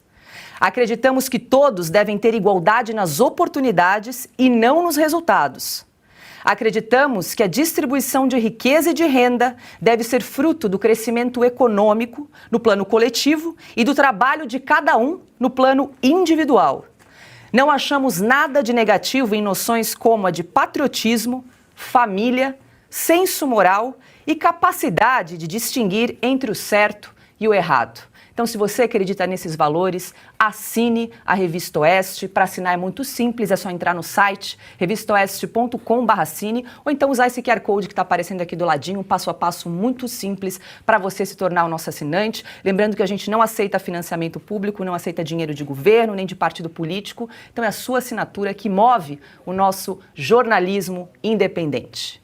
Acreditamos que todos devem ter igualdade nas oportunidades e não nos resultados. Acreditamos que a distribuição de riqueza e de renda deve ser fruto do crescimento econômico no plano coletivo e do trabalho de cada um no plano individual. Não achamos nada de negativo em noções como a de patriotismo, família, senso moral e capacidade de distinguir entre o certo e o errado. Então, se você acredita nesses valores, assine a Revista Oeste. Para assinar é muito simples, é só entrar no site revistaoeste.com/assine ou então usar esse QR Code que está aparecendo aqui do ladinho, um passo a passo muito simples para você se tornar o nosso assinante. Lembrando que a gente não aceita financiamento público, não aceita dinheiro de governo, nem de partido político. Então é a sua assinatura que move o nosso jornalismo independente.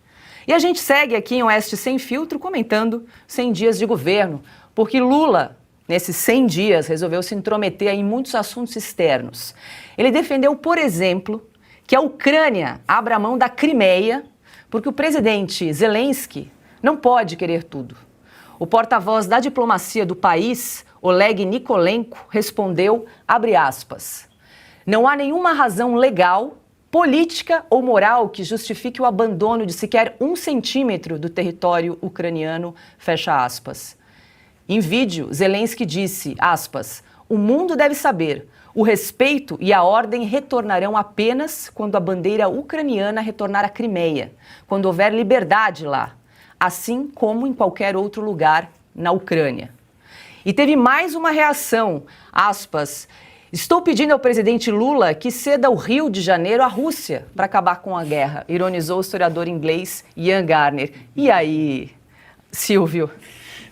E a gente segue aqui em Oeste Sem Filtro comentando 100 dias de governo, porque Lula, nesses 100 dias, resolveu se intrometer em muitos assuntos externos. Ele defendeu, por exemplo, que a Ucrânia abra mão da Crimeia, porque o presidente Zelensky não pode querer tudo. O porta-voz da diplomacia do país, Oleg Nikolenko, respondeu, abre aspas, não há nenhuma razão legal política ou moral que justifique o abandono de sequer 1 centímetro do território ucraniano, fecha aspas. Em vídeo, Zelensky disse, aspas, o mundo deve saber, o respeito e a ordem retornarão apenas quando a bandeira ucraniana retornar à Crimeia, quando houver liberdade lá, assim como em qualquer outro lugar na Ucrânia. E teve mais uma reação, aspas, estou pedindo ao presidente Lula que ceda o Rio de Janeiro à Rússia para acabar com a guerra, ironizou o historiador inglês Ian Garner. E aí, Silvio?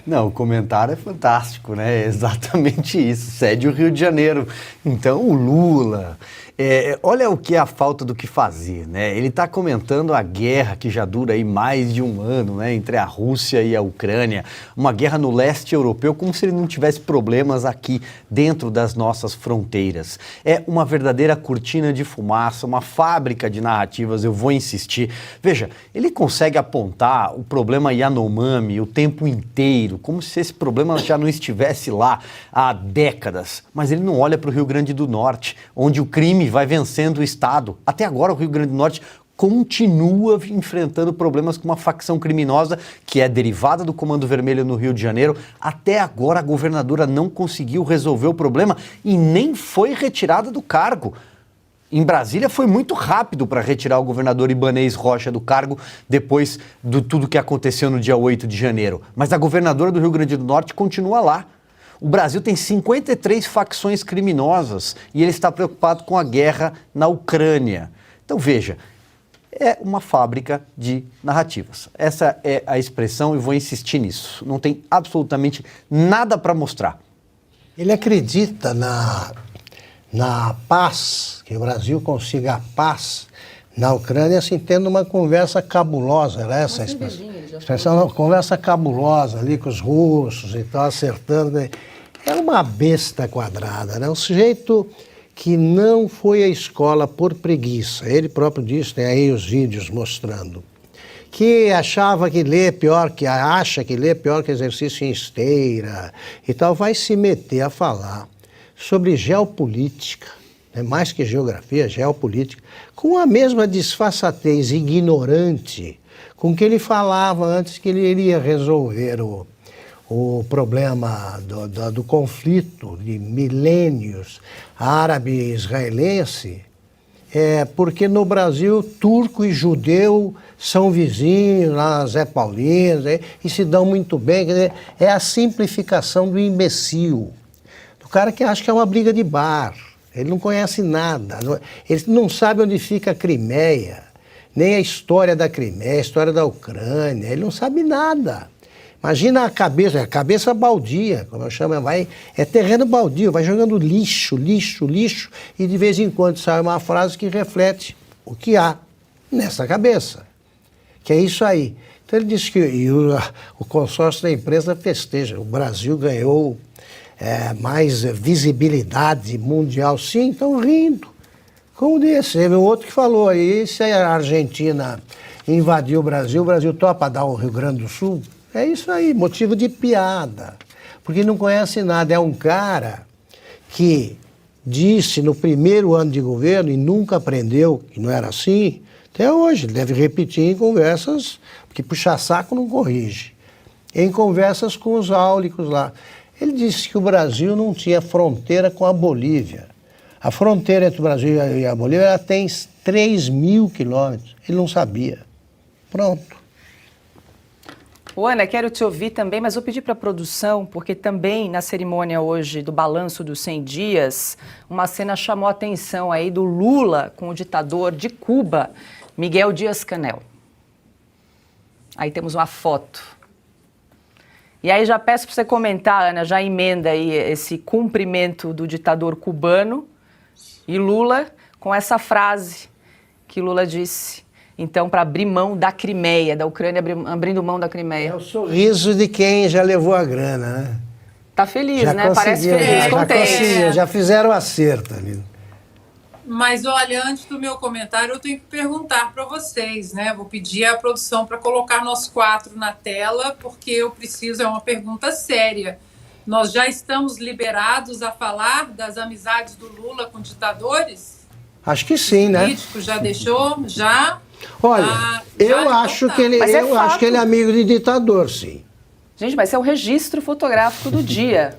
Não, o comentário é fantástico, né? É exatamente isso, cede o Rio de Janeiro. Então, o Lula... olha o que é a falta do que fazer, né? Ele está comentando a guerra que já dura aí mais de um ano, né? Entre a Rússia e a Ucrânia, uma guerra no leste europeu, como se ele não tivesse problemas aqui dentro das nossas fronteiras. É uma verdadeira cortina de fumaça, uma fábrica de narrativas, eu vou insistir. Veja, ele consegue apontar o problema Yanomami o tempo inteiro, como se esse problema já não estivesse lá há décadas, mas ele não olha para o Rio Grande do Norte, onde o crime vai vencendo o Estado. Até agora o Rio Grande do Norte continua enfrentando problemas com uma facção criminosa que é derivada do Comando Vermelho no Rio de Janeiro. Até agora a governadora não conseguiu resolver o problema e nem foi retirada do cargo. Em Brasília foi muito rápido para retirar o governador Ibanez Rocha do cargo depois de tudo que aconteceu no dia 8 de janeiro. Mas a governadora do Rio Grande do Norte continua lá. O Brasil tem 53 facções criminosas e ele está preocupado com a guerra na Ucrânia. Então, veja, é uma fábrica de narrativas. Essa é a expressão e vou insistir nisso. Não tem absolutamente nada para mostrar. Ele acredita na paz, que o Brasil consiga a paz na Ucrânia, assim, tendo uma conversa cabulosa, era essa a expressão, uma conversa cabulosa ali com os russos e tal, acertando. É uma besta quadrada, né? Um sujeito que não foi à escola por preguiça. Ele próprio disse, tem aí os vídeos mostrando, que achava que ler pior, que acha que ler pior que exercício em esteira e tal, vai se meter a falar sobre geopolítica, né? Mais que geografia, geopolítica, com a mesma disfarçatez ignorante com que ele falava antes que ele iria resolver o problema do conflito de milênios árabe-israelense, porque no Brasil turco e judeu são vizinhos, lá Zé Paulino, e se dão muito bem. Quer dizer, é a simplificação do imbecil, do cara que acha que é uma briga de bar. Ele não conhece nada, ele não sabe onde fica a Crimeia, nem a história da Crimeia, a história da Ucrânia, ele não sabe nada. Imagina a cabeça baldia, como eu chamo, é terreno baldio, vai jogando lixo, lixo, lixo, e de vez em quando sai uma frase que reflete o que há nessa cabeça, que é isso aí. Então ele disse que o consórcio da empresa festeja, o Brasil ganhou mais visibilidade mundial, sim, estão rindo. Como desse, teve um outro que falou aí, se a Argentina invadir o Brasil topa dar o Rio Grande do Sul? É isso aí, motivo de piada, porque não conhece nada. É um cara que disse no primeiro ano de governo e nunca aprendeu que não era assim, até hoje. Ele deve repetir em conversas, porque puxar saco não corrige. Em conversas com os áulicos lá. Ele disse que o Brasil não tinha fronteira com a Bolívia. A fronteira entre o Brasil e a Bolívia ela tem 3.000 quilômetros. Ele não sabia. Pronto. Ana, quero te ouvir também, mas vou pedir para a produção, porque também na cerimônia hoje do balanço dos 100 dias, uma cena chamou a atenção aí do Lula com o ditador de Cuba, Miguel Díaz-Canel. Aí temos uma foto. E aí já peço para você comentar, Ana, já emenda aí esse cumprimento do ditador cubano e Lula com essa frase que Lula disse, então, para abrir mão da Crimeia, da Ucrânia abrindo mão da Crimeia. É o sorriso de quem já levou a grana, né? Tá feliz, já né? Parece feliz, contente. Já fizeram o acerto ali. Mas, olha, antes do meu comentário, eu tenho que perguntar para vocês, né? Vou pedir à produção para colocar nós 4 na tela, porque eu preciso, é uma pergunta séria. Nós já estamos liberados a falar das amizades do Lula com ditadores? Acho que sim, né? Político já deixou, já. Olha, eu acho tá. que ele, Mas é eu acho fato. que ele é amigo de ditador, sim. Gente, mas esse é o registro fotográfico do dia.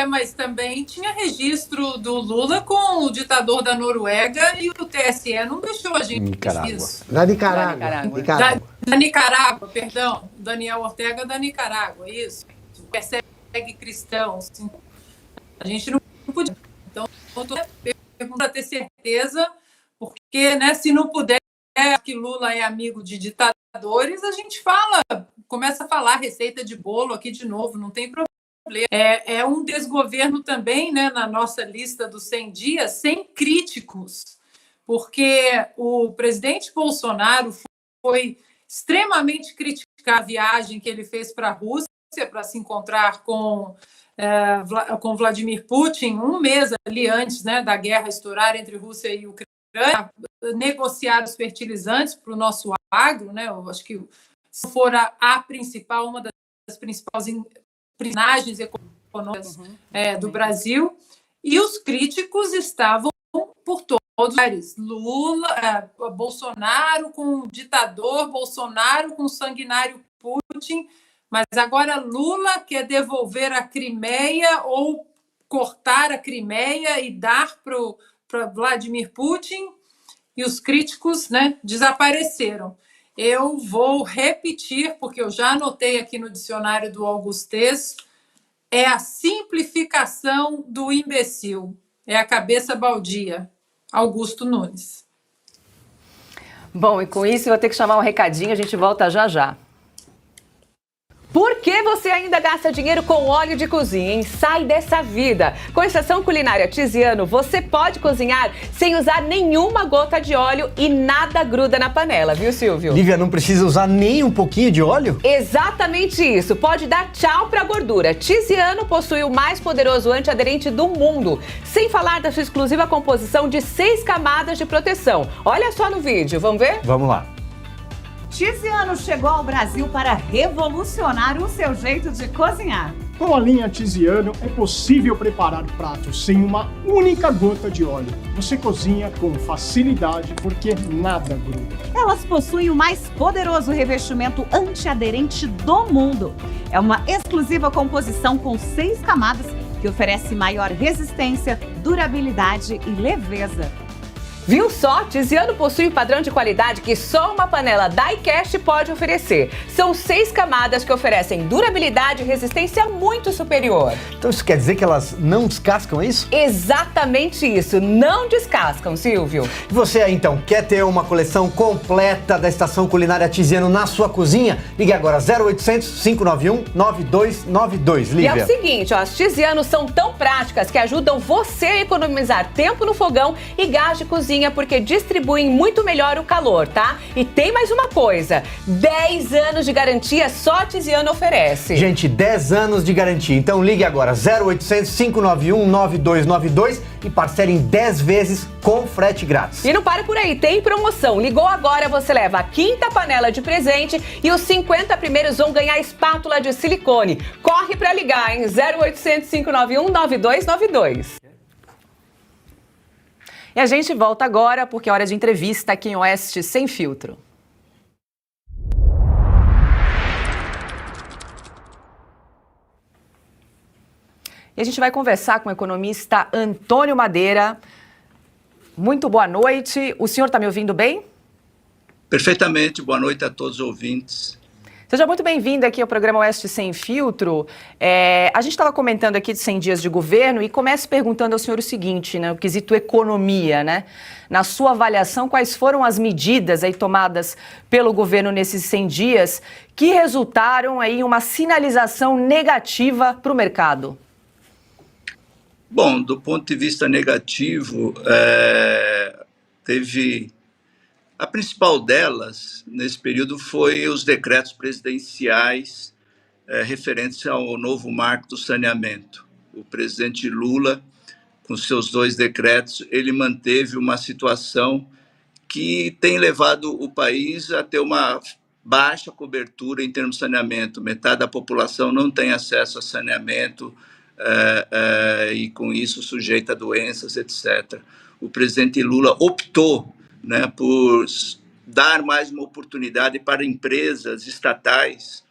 Mas também tinha registro do Lula com o ditador da Noruega e o TSE não deixou a gente Nicarágua. isso. Da Nicarágua. Nicarágua. Nicarágua. Da Nicarágua, perdão. Daniel Ortega da Nicarágua, isso. Persegue cristãos. A gente não podia. Então, eu estou perguntando para ter certeza, porque, né, se não puder, que Lula é amigo de ditadores, a gente começa a falar receita de bolo aqui de novo, não tem problema. É um desgoverno também, né, na nossa lista dos 100 dias, sem críticos, porque o presidente Bolsonaro foi extremamente criticar a viagem que ele fez para a Rússia para se encontrar com Vladimir Putin, um mês ali antes, né, da guerra estourar entre Rússia e Ucrânia, negociar os fertilizantes para o nosso agro, né? Eu acho que se for a principal, uma das principais personagens econômicas do Brasil, e os críticos estavam por todos os lugares. Lula, Bolsonaro com o ditador, Bolsonaro com o sanguinário Putin, mas agora Lula quer devolver a Crimeia ou cortar a Crimeia e dar para Vladimir Putin, e os críticos, né, desapareceram. Eu vou repetir, porque eu já anotei aqui no dicionário do Augustes, é a simplificação do imbecil, é a cabeça baldia. Augusto Nunes. Bom, e com isso eu vou ter que chamar um recadinho, a gente volta já já. Por que você ainda gasta dinheiro com óleo de cozinha, hein? Sai dessa vida! Com a Estação Culinária Tiziano, você pode cozinhar sem usar nenhuma gota de óleo e nada gruda na panela, viu, Silvio? Lívia, não precisa usar nem um pouquinho de óleo? Exatamente isso! Pode dar tchau pra gordura. Tiziano possui o mais poderoso antiaderente do mundo, sem falar da sua exclusiva composição de 6 camadas de proteção. Olha só no vídeo, vamos ver? Vamos lá. Tiziano chegou ao Brasil para revolucionar o seu jeito de cozinhar. Com a linha Tiziano é possível preparar pratos sem uma única gota de óleo. Você cozinha com facilidade porque nada gruda. Elas possuem o mais poderoso revestimento antiaderente do mundo. É uma exclusiva composição com 6 camadas que oferece maior resistência, durabilidade e leveza. Viu só? Tiziano possui um padrão de qualidade que só uma panela die-cast pode oferecer. São 6 camadas que oferecem durabilidade e resistência muito superior. Então isso quer dizer que elas não descascam, é isso? Exatamente isso, não descascam, Silvio. E você aí, então, quer ter uma coleção completa da Estação Culinária Tiziano na sua cozinha? Ligue agora 0800 591 9292, E Lívia. é o seguinte, ó, as Tizianos são tão práticas que ajudam você a economizar tempo no fogão e gás de cozinha, porque distribuem muito melhor o calor, tá? E tem mais uma coisa, 10 anos de garantia só a Tiziano oferece. Gente, 10 anos de garantia. Então ligue agora 0800 591 9292 e parcele em 10 vezes com frete grátis. E não para por aí, tem promoção. Ligou agora, você leva a 5ª panela de presente e os 50 primeiros vão ganhar espátula de silicone. Corre pra ligar, hein? 0800 591 9292. E a gente volta agora porque é hora de entrevista aqui em Oeste Sem Filtro. E a gente vai conversar com o economista Antônio Madeira. Muito boa noite. O senhor está me ouvindo bem? Perfeitamente. Boa noite a todos os ouvintes. Seja muito bem-vindo aqui ao programa Oeste Sem Filtro. A gente estava comentando aqui de 100 dias de governo e começo perguntando ao senhor o seguinte, né, o quesito economia, né? Na sua avaliação, quais foram as medidas aí tomadas pelo governo nesses 100 dias que resultaram aí em uma sinalização negativa para o mercado? Bom, do ponto de vista negativo, teve... A principal delas, nesse período, foi os decretos presidenciais referentes ao novo marco do saneamento. O presidente Lula, com seus 2 decretos, ele manteve uma situação que tem levado o país a ter uma baixa cobertura em termos de saneamento. Metade da população não tem acesso a saneamento, e com isso sujeita a doenças, etc. O presidente Lula optou, né, por dar mais uma oportunidade para empresas estatais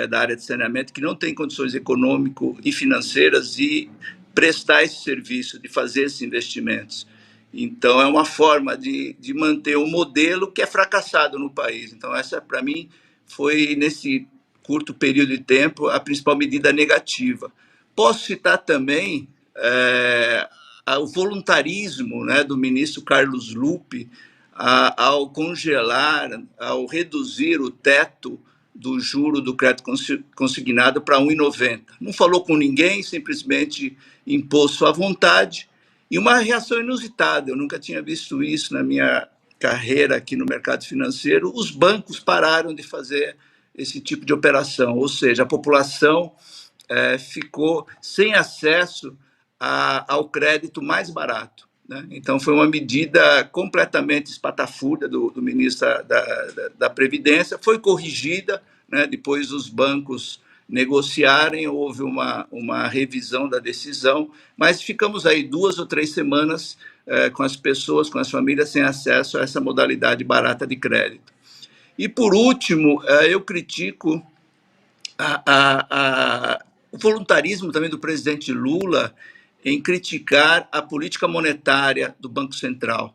da área de saneamento que não têm condições econômicas e financeiras de prestar esse serviço, de fazer esses investimentos. Então, é uma forma de manter um modelo que é fracassado no país. Então, essa, para mim, foi, nesse curto período de tempo, a principal medida negativa. Posso citar também o voluntarismo, né, do ministro Carlos Lupe ao congelar, ao reduzir o teto do juro do crédito consignado para 1,90. Não falou com ninguém, simplesmente impôs sua vontade, e uma reação inusitada. Eu nunca tinha visto isso na minha carreira aqui no mercado financeiro. Os bancos pararam de fazer esse tipo de operação, ou seja, a população ficou sem acesso ao crédito mais barato, né? Então, foi uma medida completamente espatafúrdia do ministro da Previdência, foi corrigida, né? Depois os bancos negociarem, houve uma revisão da decisão, mas ficamos aí 2 ou 3 semanas com as pessoas, com as famílias, sem acesso a essa modalidade barata de crédito. E, por último, eu critico o voluntarismo também do presidente Lula em criticar a política monetária do Banco Central.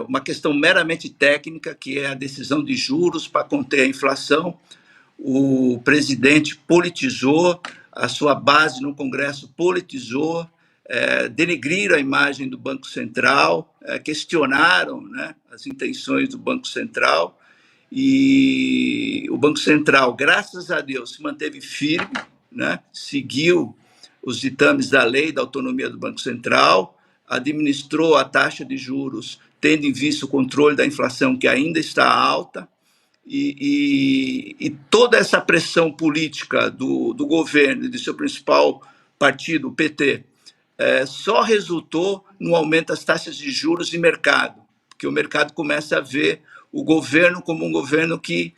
Uma questão meramente técnica, que é a decisão de juros para conter a inflação. O presidente politizou, a sua base no Congresso politizou, denegriram a imagem do Banco Central, questionaram, né, as intenções do Banco Central, e o Banco Central, graças a Deus, se manteve firme, né, seguiu os ditames da lei da autonomia do Banco Central, administrou a taxa de juros, tendo em vista o controle da inflação, que ainda está alta, e toda essa pressão política do governo e do seu principal partido, o PT, só resultou no aumento das taxas de juros de mercado, porque o mercado começa a ver o governo como um governo que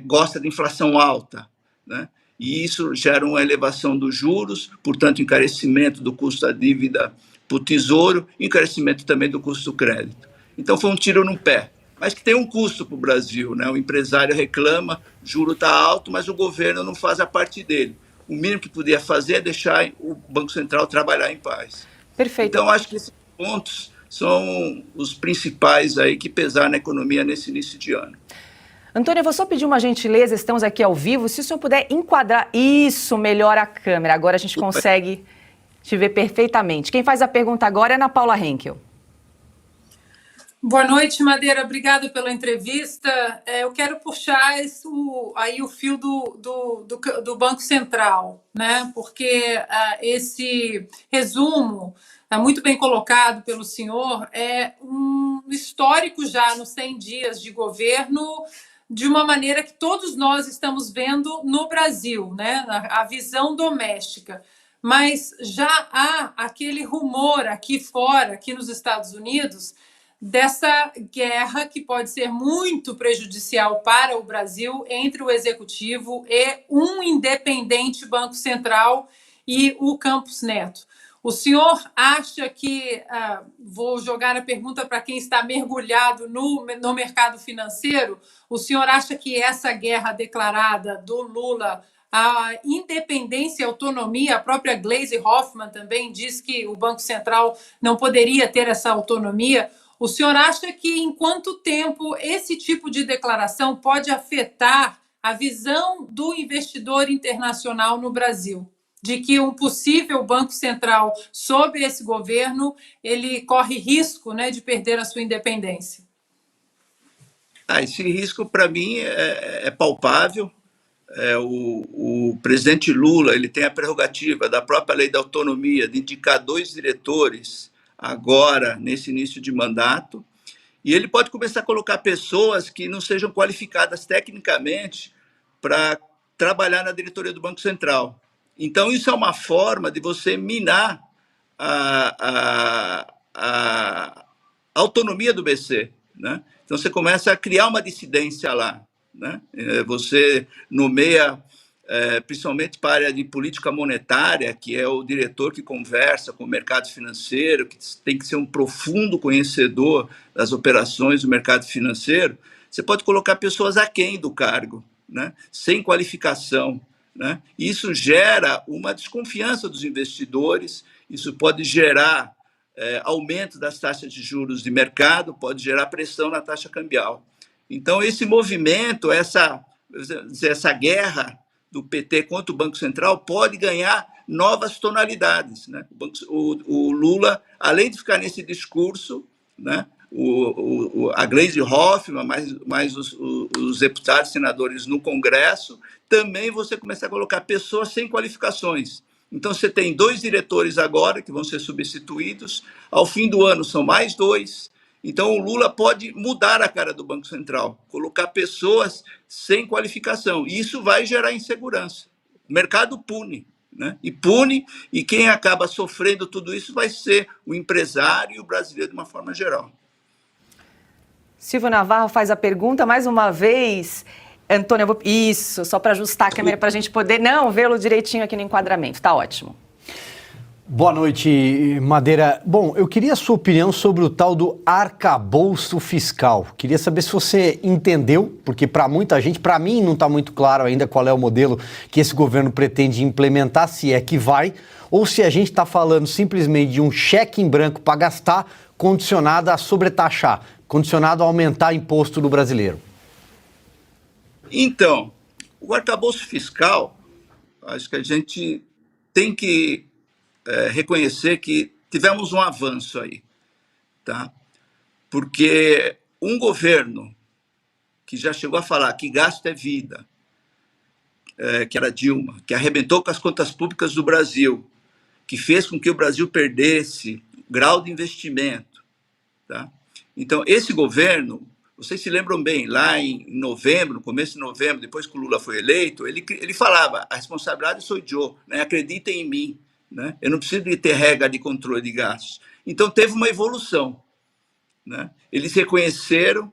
gosta de inflação alta, né? E isso gera uma elevação dos juros, portanto, encarecimento do custo da dívida para o Tesouro, encarecimento também do custo do crédito. Então, foi um tiro no pé, mas que tem um custo para o Brasil, né? O empresário reclama, o juro está alto, mas o governo não faz a parte dele. O mínimo que podia fazer é deixar o Banco Central trabalhar em paz. Perfeito. Então, acho que esses pontos são os principais aí que pesaram na economia nesse início de ano. Antônio, eu vou só pedir uma gentileza, estamos aqui ao vivo, se o senhor puder enquadrar isso melhor a câmera, agora a gente consegue te ver perfeitamente. Quem faz a pergunta agora é a Ana Paula Henkel. Boa noite, Madeira, obrigada pela entrevista. Eu quero puxar o fio do Banco Central, né? Porque esse resumo, muito bem colocado pelo senhor, é um histórico já nos 100 dias de governo, de uma maneira que todos nós estamos vendo no Brasil, né? A visão doméstica. Mas já há aquele rumor aqui fora, aqui nos Estados Unidos, dessa guerra que pode ser muito prejudicial para o Brasil entre o Executivo e um independente Banco Central e o Campos Neto. O senhor acha que, vou jogar a pergunta para quem está mergulhado no mercado financeiro, o senhor acha que essa guerra declarada do Lula, a independência e autonomia, a própria Gleisi Hoffmann também diz que o Banco Central não poderia ter essa autonomia, o senhor acha que em quanto tempo esse tipo de declaração pode afetar a visão do investidor internacional no Brasil? De que um possível Banco Central sob esse governo, ele corre risco, né, de perder a sua independência? Esse risco, para mim, é palpável. O presidente Lula, ele tem a prerrogativa da própria lei da autonomia de indicar 2 diretores agora, nesse início de mandato, e ele pode começar a colocar pessoas que não sejam qualificadas tecnicamente para trabalhar na diretoria do Banco Central. Então, isso é uma forma de você minar a autonomia do BC, né? Então, você começa a criar uma dissidência lá, né? Você nomeia principalmente para a área de política monetária, que é o diretor que conversa com o mercado financeiro, que tem que ser um profundo conhecedor das operações do mercado financeiro, você pode colocar pessoas aquém do cargo, né? Sem qualificação, né? Isso gera uma desconfiança dos investidores, isso pode gerar aumento das taxas de juros de mercado, pode gerar pressão na taxa cambial. Então, esse movimento, essa guerra do PT contra o Banco Central pode ganhar novas tonalidades, né? O Lula, além de ficar nesse discurso, né, a Gleisi Hoffmann, mais os deputados e senadores no Congresso, também você começa a colocar pessoas sem qualificações. Então, você tem 2 diretores agora que vão ser substituídos, ao fim do ano são mais 2. Então, o Lula pode mudar a cara do Banco Central, colocar pessoas sem qualificação. E isso vai gerar insegurança. O mercado pune, né? E quem acaba sofrendo tudo isso vai ser o empresário e o brasileiro de uma forma geral. Silvio Navarro faz a pergunta mais uma vez. Antônio, isso, só para ajustar a câmera para a gente poder vê-lo direitinho aqui no enquadramento. Tá ótimo. Boa noite, Madeira. Bom, eu queria a sua opinião sobre o tal do arcabouço fiscal. Queria saber se você entendeu, porque para muita gente, para mim não está muito claro ainda qual é o modelo que esse governo pretende implementar, se é que vai, ou se a gente está falando simplesmente de um cheque em branco para gastar, condicionado a sobretaxar, condicionado a aumentar imposto do brasileiro. Então, o arcabouço fiscal, acho que a gente tem que reconhecer que tivemos um avanço aí, tá? Porque um governo que já chegou a falar que gasto é vida, que era Dilma, que arrebentou com as contas públicas do Brasil, que fez com que o Brasil perdesse grau de investimento, tá? Então, esse governo, vocês se lembram bem, lá em novembro, no começo de novembro, depois que o Lula foi eleito, ele falava, a responsabilidade sou eu, né? Acreditem em mim, né? Eu não preciso de ter regra de controle de gastos. Então, teve uma evolução, né? Eles reconheceram,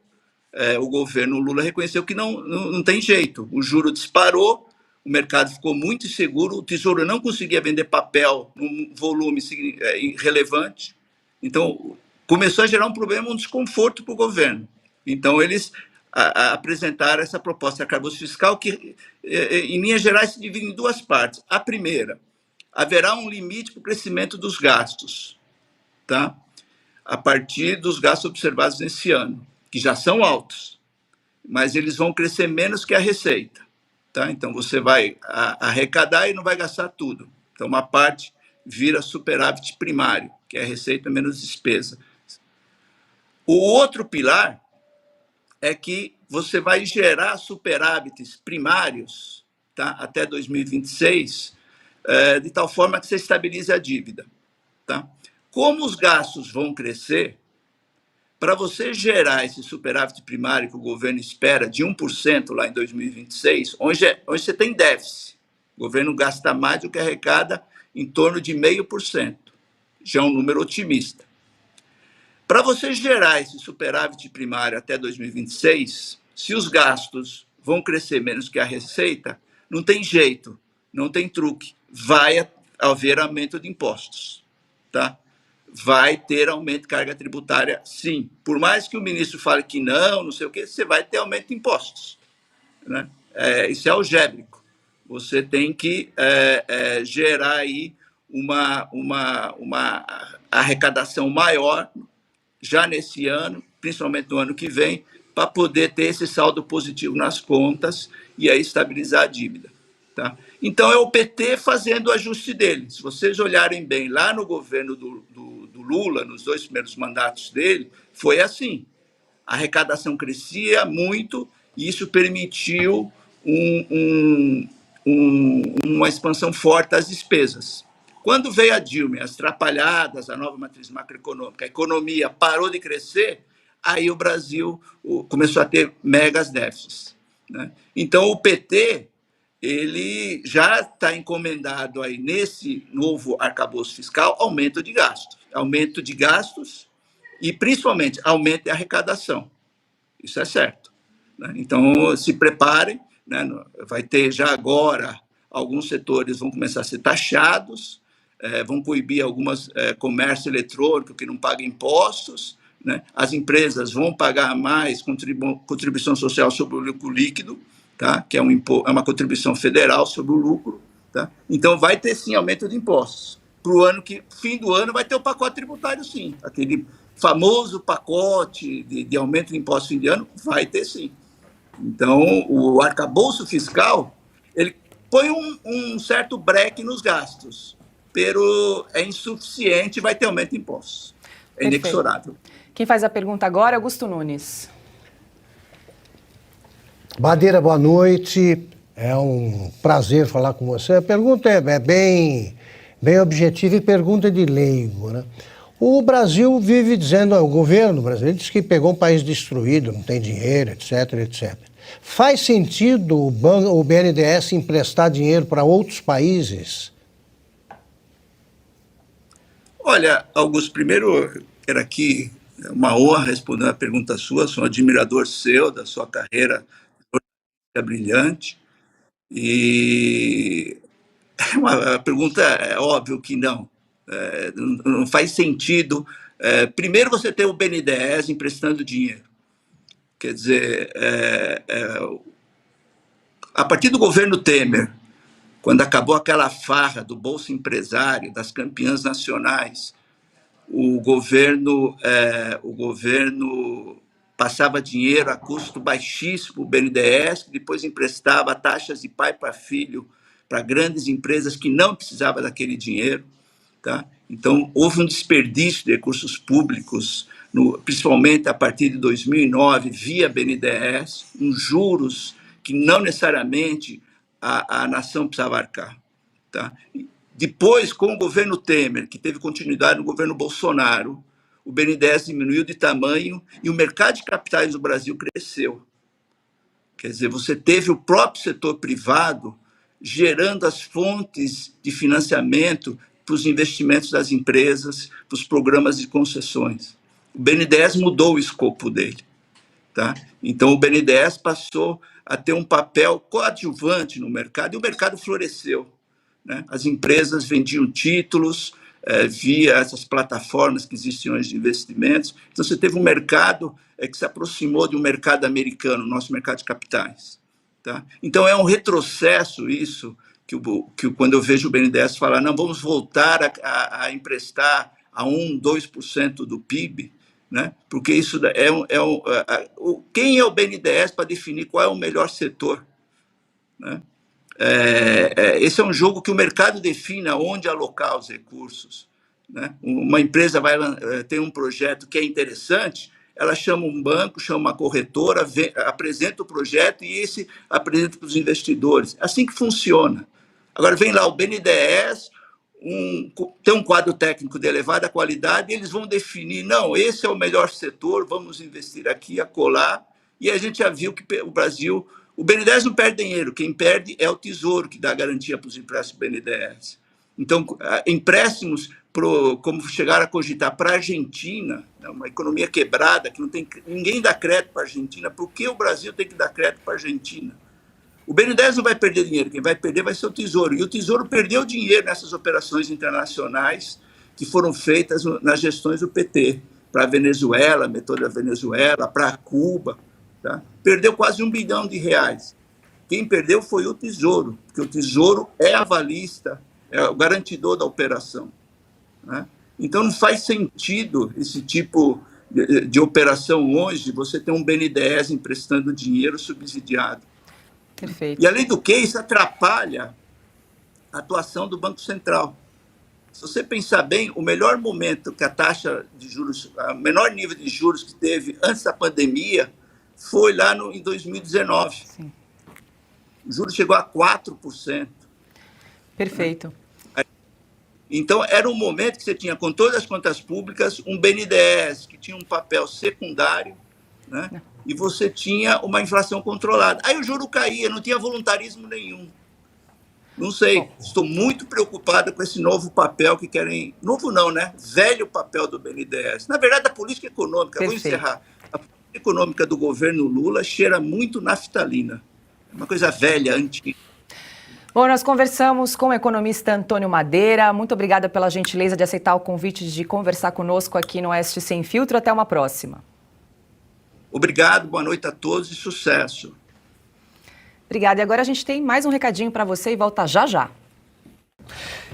o governo Lula reconheceu que não tem jeito. O juro disparou, o mercado ficou muito inseguro, o Tesouro não conseguia vender papel num volume relevante. Então, começou a gerar um problema, um desconforto para o governo. Então, eles apresentaram essa proposta de arcabouço fiscal que, em linhas gerais, se divide em 2 partes. A primeira, haverá um limite para o crescimento dos gastos, tá? A partir dos gastos observados nesse ano, que já são altos, mas eles vão crescer menos que a receita, tá? Então, você vai arrecadar e não vai gastar tudo. Então, uma parte vira superávit primário, que é a receita menos despesa. O outro pilar é que você vai gerar superávites primários, tá? Até 2026, de tal forma que você estabilize a dívida, tá? Como os gastos vão crescer, para você gerar esse superávit primário que o governo espera de 1% lá em 2026, onde você tem déficit, o governo gasta mais do que arrecada, em torno de 0,5%, já é um número otimista. Para você gerar esse superávit primário até 2026, se os gastos vão crescer menos que a receita, não tem jeito, não tem truque, vai haver aumento de impostos, tá? Vai ter aumento de carga tributária, sim. Por mais que o ministro fale que não sei o quê, você vai ter aumento de impostos, né? Isso é algébrico. Você tem que gerar aí uma arrecadação maior já nesse ano, principalmente no ano que vem, para poder ter esse saldo positivo nas contas e aí estabilizar a dívida, tá? Então, é o PT fazendo o ajuste dele. Se vocês olharem bem, lá no governo do Lula, nos 2 primeiros mandatos dele, foi assim. A arrecadação crescia muito e isso permitiu uma expansão forte das despesas. Quando veio a Dilma, as atrapalhadas, a nova matriz macroeconômica, a economia parou de crescer, aí o Brasil começou a ter megas déficits, né? Então, o PT, ele já está encomendado aí nesse novo arcabouço fiscal aumento de gastos e, principalmente, aumento de arrecadação. Isso é certo, né? Então, se preparem, né? Vai ter já agora, alguns setores vão começar a ser taxados, vão coibir algumas comércio eletrônico que não paga impostos, né? As empresas vão pagar mais contribuição social sobre o lucro líquido, tá? Que é uma contribuição federal sobre o lucro. Tá? Então, vai ter, sim, aumento de impostos. Para o fim do ano, vai ter o pacote tributário, sim. Aquele famoso pacote de aumento de impostos fim de ano, vai ter, sim. Então, o arcabouço fiscal, ele põe um certo breque nos gastos, pero é insuficiente, vai ter aumento de impostos. É inexorável. Quem faz a pergunta agora é Augusto Nunes. Madeira, boa noite. É um prazer falar com você. A pergunta é bem objetiva e pergunta de leigo, né? O Brasil vive dizendo, o governo brasileiro diz que pegou um país destruído, não tem dinheiro, etc, etc. Faz sentido o BNDES emprestar dinheiro para outros países? Olha, Augusto, primeiro, era aqui uma honra responder uma pergunta sua. Sou um admirador seu, da sua carreira brilhante. E a pergunta é óbvio que não. Não faz sentido. Primeiro, você ter o BNDES emprestando dinheiro. Quer dizer, a partir do governo Temer, quando acabou aquela farra do Bolsa Empresário, das campeãs nacionais, o governo passava dinheiro a custo baixíssimo, o BNDES, que depois emprestava taxas de pai para filho para grandes empresas que não precisavam daquele dinheiro. Tá? Então, houve um desperdício de recursos públicos, principalmente a partir de 2009, via BNDES, juros que não necessariamente a nação precisava arcar. Tá? Depois, com o governo Temer, que teve continuidade no governo Bolsonaro, o BNDES diminuiu de tamanho e o mercado de capitais do Brasil cresceu. Quer dizer, você teve o próprio setor privado gerando as fontes de financiamento para os investimentos das empresas, para os programas de concessões. O BNDES mudou o escopo dele. Tá? Então, o BNDES passou a ter um papel coadjuvante no mercado e o mercado floresceu. Né? As empresas vendiam títulos via essas plataformas que existiam de investimentos. Então, você teve um mercado que se aproximou de um mercado americano, nosso mercado de capitais. Tá? Então, é um retrocesso isso, que quando eu vejo o BNDES falar, não, vamos voltar a emprestar a 1%, 2% do PIB, né? Porque isso quem é o BNDES para definir qual é o melhor setor? Né? Esse é um jogo que o mercado define onde alocar os recursos. Né? Uma empresa tem um projeto que é interessante, ela chama um banco, chama uma corretora, apresenta o projeto e esse apresenta para os investidores. Assim que funciona. Agora vem lá o BNDES, tem um quadro técnico de elevada qualidade, e eles vão definir, não, esse é o melhor setor, vamos investir aqui, acolá, e a gente já viu que o Brasil, o BNDES não perde dinheiro, quem perde é o Tesouro, que dá garantia para os empréstimos do BNDES. Então, empréstimos, como chegaram a cogitar para a Argentina, uma economia quebrada, que não tem ninguém dá crédito para a Argentina, por que o Brasil tem que dar crédito para a Argentina? O BNDES não vai perder dinheiro, quem vai perder vai ser o Tesouro. E o Tesouro perdeu dinheiro nessas operações internacionais que foram feitas nas gestões do PT, para a Venezuela, metade da Venezuela, para Cuba. Tá? Perdeu quase R$1 bilhão. Quem perdeu foi o Tesouro, porque o Tesouro é avalista, é o garantidor da operação. Né? Então, não faz sentido esse tipo de operação hoje, você ter um BNDES emprestando dinheiro subsidiado. Perfeito. E, além do que, isso atrapalha a atuação do Banco Central. Se você pensar bem, o melhor momento que a taxa de juros, o menor nível de juros que teve antes da pandemia, foi lá em 2019. Sim. O juro chegou a 4%. Perfeito. Então, era um momento que você tinha, com todas as contas públicas, um BNDES que tinha um papel secundário, né? E você tinha uma inflação controlada. Aí o juro caía, não tinha voluntarismo nenhum. Não sei, estou muito preocupado com esse novo papel que querem... Novo não, né? Velho papel do BNDES. Na verdade, a política econômica, Perfeito. Vou encerrar. A política econômica do governo Lula cheira muito naftalina. uma coisa velha, antiga. Bom, nós conversamos com o economista Antônio Madeira. Muito obrigada pela gentileza de aceitar o convite de conversar conosco aqui no Oeste Sem Filtro. Até uma próxima. Obrigado, boa noite a todos e sucesso. Obrigada. E agora a gente tem mais um recadinho para você e volta já já.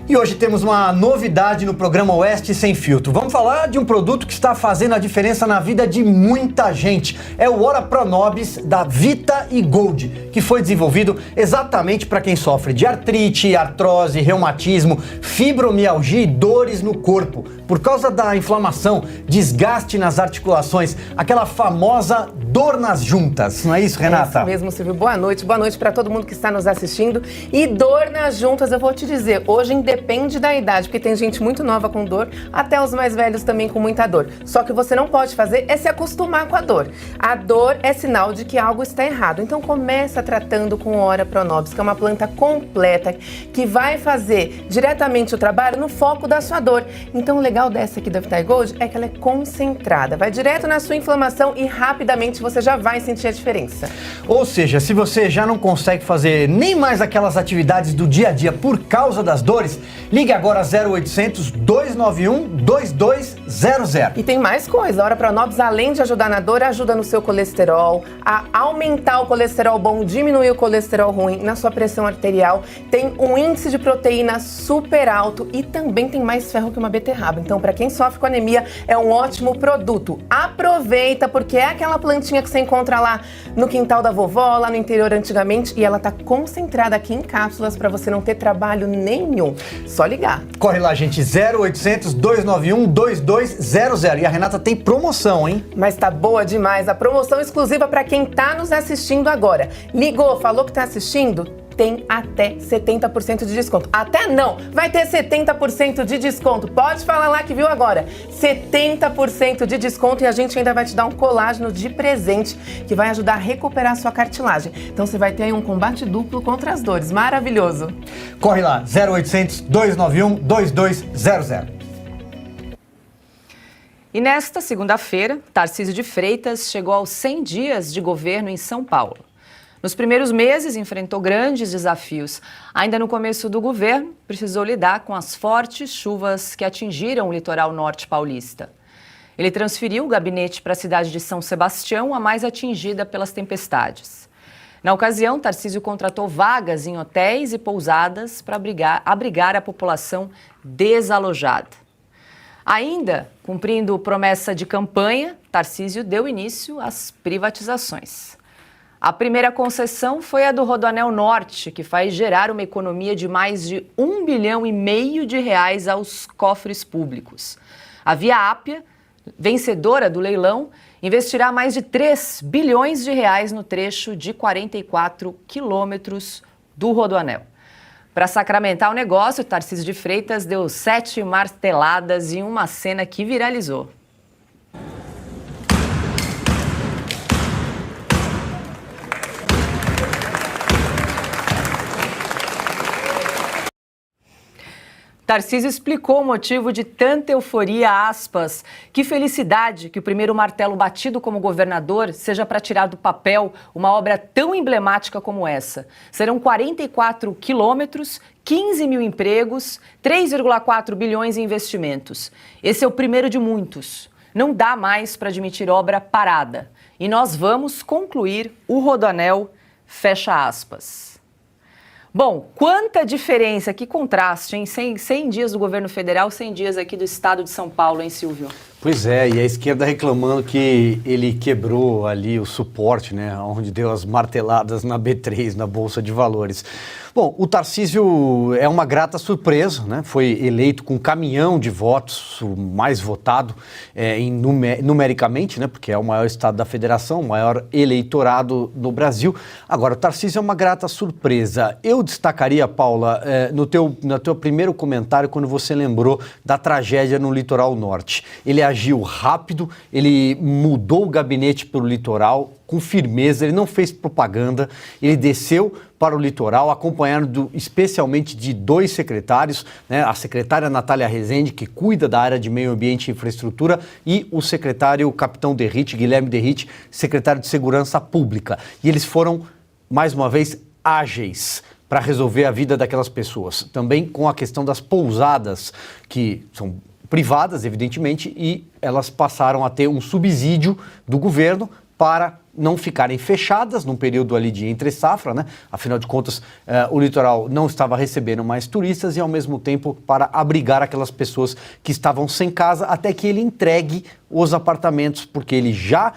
E hoje temos uma novidade no programa Oeste Sem Filtro. Vamos falar de um produto que está fazendo a diferença na vida de muita gente. É o Ora Pronobis da Vita e Gold, que foi desenvolvido exatamente para quem sofre de artrite, artrose, reumatismo, fibromialgia e dores no corpo. Por causa da inflamação, desgaste nas articulações, aquela famosa dor nas juntas. Não é isso, Renata? É isso mesmo, Silvio. Boa noite para todo mundo que está nos assistindo. E dor nas juntas, eu vou te dizer, hoje independe da idade, porque tem gente muito nova com dor, até os mais velhos também com muita dor. Só que você não pode fazer é se acostumar com a dor. A dor é sinal de que algo está errado. Então começa tratando com Ora Pronobis, que é uma planta completa que vai fazer diretamente o trabalho no foco da sua dor. Então o legal dessa aqui da Vita e Gold é que ela é concentrada, vai direto na sua inflamação e rapidamente você já vai sentir a diferença. Ou seja, se você já não consegue fazer nem mais aquelas atividades do dia a dia por causa das dores, ligue agora 0800 291 2200. E tem mais coisa, a Ora Pronobis, além de ajudar na dor, ajuda no seu colesterol, a aumentar o colesterol bom, diminuir o colesterol ruim, na sua pressão arterial, tem um índice de proteína super alto e também tem mais ferro que uma beterraba. Então, para quem sofre com anemia, é um ótimo produto. Aproveita, porque é aquela plantinha que você encontra lá no quintal da vovó, lá no interior antigamente, e ela tá concentrada aqui em cápsulas para você não ter trabalho nenhum. Só ligar. Corre lá, gente, 0800 291 2200. E a Renata tem promoção, hein? Mas tá boa demais. A promoção exclusiva para quem tá nos assistindo agora. Ligou, falou que tá assistindo? Tem até 70% de desconto. Até não, vai ter 70% de desconto. Pode falar lá que viu agora. 70% de desconto e a gente ainda vai te dar um colágeno de presente que vai ajudar a recuperar a sua cartilagem. Então você vai ter aí um combate duplo contra as dores. Maravilhoso. Corre lá, 0800 291 2200. E nesta segunda-feira, Tarcísio de Freitas chegou aos 100 dias de governo em São Paulo. Nos primeiros meses, enfrentou grandes desafios. Ainda no começo do governo, precisou lidar com as fortes chuvas que atingiram o litoral norte paulista. Ele transferiu o gabinete para a cidade de São Sebastião, a mais atingida pelas tempestades. Na ocasião, Tarcísio contratou vagas em hotéis e pousadas para abrigar a população desalojada. Ainda, cumprindo promessa de campanha, Tarcísio deu início às privatizações. A primeira concessão foi a do Rodoanel Norte, que faz gerar uma economia de mais de R$1,5 bilhão aos cofres públicos. A Via Ápia, vencedora do leilão, investirá mais de R$3 bilhões no trecho de 44 quilômetros do Rodoanel. Para sacramentar o negócio, Tarcísio de Freitas deu 7 marteladas em uma cena que viralizou. Tarcísio explicou o motivo de tanta euforia, aspas. Que felicidade que o primeiro martelo batido como governador seja para tirar do papel uma obra tão emblemática como essa. Serão 44 quilômetros, 15 mil empregos, 3,4 bilhões em investimentos. Esse é o primeiro de muitos. Não dá mais para admitir obra parada. E nós vamos concluir o Rodoanel, fecha aspas. Bom, quanta diferença, que contraste, em 100 dias do governo federal, 100 dias aqui do estado de São Paulo, hein, Silvio? Pois é, e a esquerda reclamando que ele quebrou ali o suporte, né, onde deu as marteladas na B3, na Bolsa de Valores. Bom, o Tarcísio é uma grata surpresa, né? Foi eleito com um caminhão de votos, o mais votado numericamente, né? Porque é o maior estado da federação, o maior eleitorado no Brasil. Agora, o Tarcísio é uma grata surpresa. Eu destacaria, Paula, no teu primeiro comentário, quando você lembrou da tragédia no litoral norte. Ele agiu rápido, ele mudou o gabinete para o litoral com firmeza, ele não fez propaganda, ele desceu para o litoral, acompanhado especialmente de 2 secretários, né, a secretária Natália Rezende, que cuida da área de meio ambiente e infraestrutura, e o secretário Capitão Derrite, Guilherme Derrite, secretário de Segurança Pública. E eles foram mais uma vez, ágeis para resolver a vida daquelas pessoas. Também com a questão das pousadas, que são privadas, evidentemente, e elas passaram a ter um subsídio do governo para não ficarem fechadas num período ali de entre-safra, né? Afinal de contas, o litoral não estava recebendo mais turistas e, ao mesmo tempo, para abrigar aquelas pessoas que estavam sem casa até que ele entregue os apartamentos, porque ele já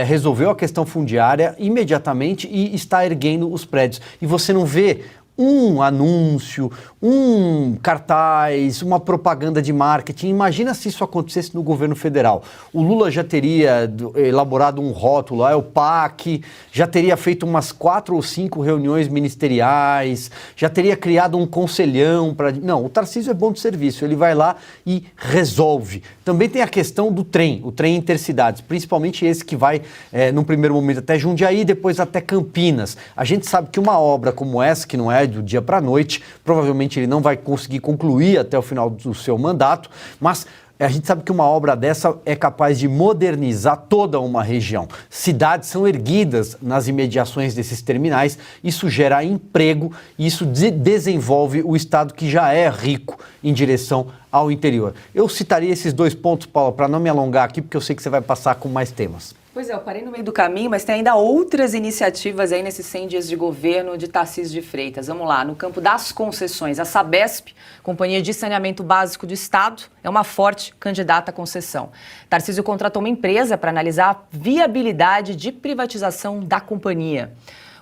resolveu a questão fundiária imediatamente e está erguendo os prédios. E você não vê um anúncio, um cartaz, uma propaganda de marketing. Imagina se isso acontecesse no governo federal. O Lula já teria elaborado um rótulo, o PAC, já teria feito umas 4 ou 5 reuniões ministeriais, já teria criado um conselhão para... Não, o Tarcísio é bom de serviço, ele vai lá e resolve. Também tem a questão do trem, o trem intercidades, principalmente esse que vai, num primeiro momento, até Jundiaí, depois até Campinas. A gente sabe que uma obra como essa, que não é do dia para a noite, provavelmente ele não vai conseguir concluir até o final do seu mandato, mas a gente sabe que uma obra dessa é capaz de modernizar toda uma região. Cidades são erguidas nas imediações desses terminais, isso gera emprego e isso desenvolve o estado que já é rico em direção ao interior. Eu citaria esses 2 pontos, Paula, para não me alongar aqui, porque eu sei que você vai passar com mais temas. Pois é, eu parei no meio do caminho, mas tem ainda outras iniciativas aí nesses 100 dias de governo de Tarcísio de Freitas. Vamos lá, no campo das concessões, a Sabesp, Companhia de Saneamento Básico do Estado, é uma forte candidata à concessão. Tarcísio contratou uma empresa para analisar a viabilidade de privatização da companhia.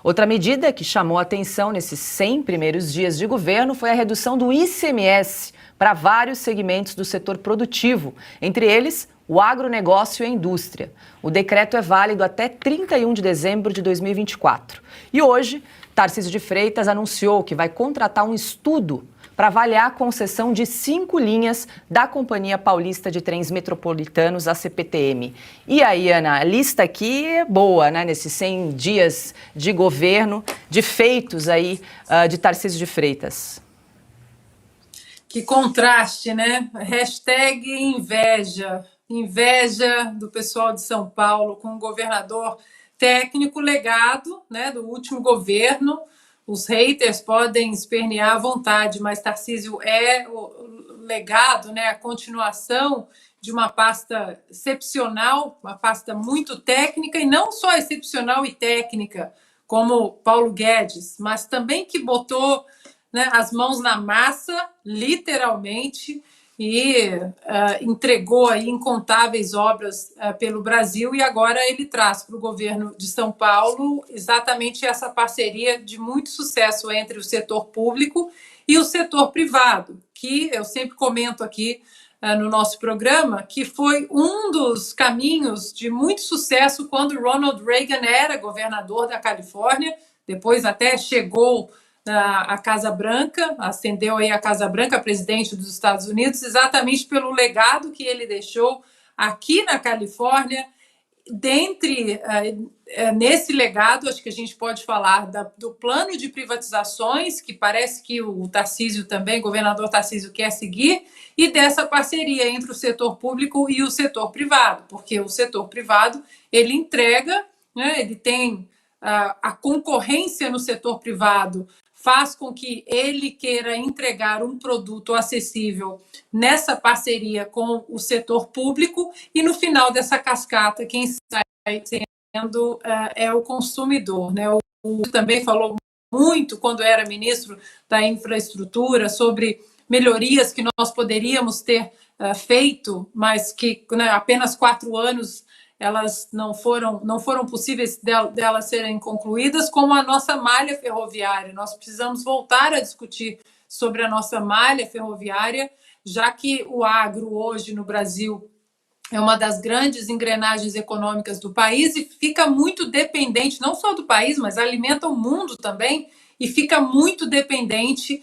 Outra medida que chamou a atenção nesses 100 primeiros dias de governo foi a redução do ICMS para vários segmentos do setor produtivo, entre eles o agronegócio e a indústria. O decreto é válido até 31 de dezembro de 2024. E hoje, Tarcísio de Freitas anunciou que vai contratar um estudo para avaliar a concessão de 5 linhas da Companhia Paulista de Trens Metropolitanos, a CPTM. E aí, Ana, a lista aqui é boa, né? Nesses 100 dias de governo, de feitos aí de Tarcísio de Freitas. Que contraste, né? Hashtag inveja. Inveja do pessoal de São Paulo com o governador técnico legado, né, do último governo. Os haters podem espernear à vontade, mas Tarcísio é o legado, né, a continuação de uma pasta excepcional, uma pasta muito técnica, e não só excepcional e técnica, como Paulo Guedes, mas também que botou, né, as mãos na massa, literalmente, e entregou aí incontáveis obras pelo Brasil, e agora ele traz para o governo de São Paulo exatamente essa parceria de muito sucesso entre o setor público e o setor privado, que eu sempre comento aqui no nosso programa, que foi um dos caminhos de muito sucesso quando Ronald Reagan era governador da Califórnia, depois até chegou a Casa Branca, ascendeu aí a Casa Branca, presidente dos Estados Unidos, exatamente pelo legado que ele deixou aqui na Califórnia. Nesse legado, acho que a gente pode falar do plano de privatizações, que parece que o Tarcísio também, o governador Tarcísio, quer seguir, e dessa parceria entre o setor público e o setor privado, porque o setor privado, ele entrega, né, ele tem a concorrência no setor privado, faz com que ele queira entregar um produto acessível nessa parceria com o setor público, e no final dessa cascata, quem sai sendo é o consumidor, né? O também falou muito, quando era ministro da Infraestrutura, sobre melhorias que nós poderíamos ter feito, mas que, né, apenas 4 anos elas não foram possíveis delas serem concluídas, como a nossa malha ferroviária. Nós precisamos voltar a discutir sobre a nossa malha ferroviária, já que o agro hoje no Brasil é uma das grandes engrenagens econômicas do país e fica muito dependente, não só do país, mas alimenta o mundo também, e fica muito dependente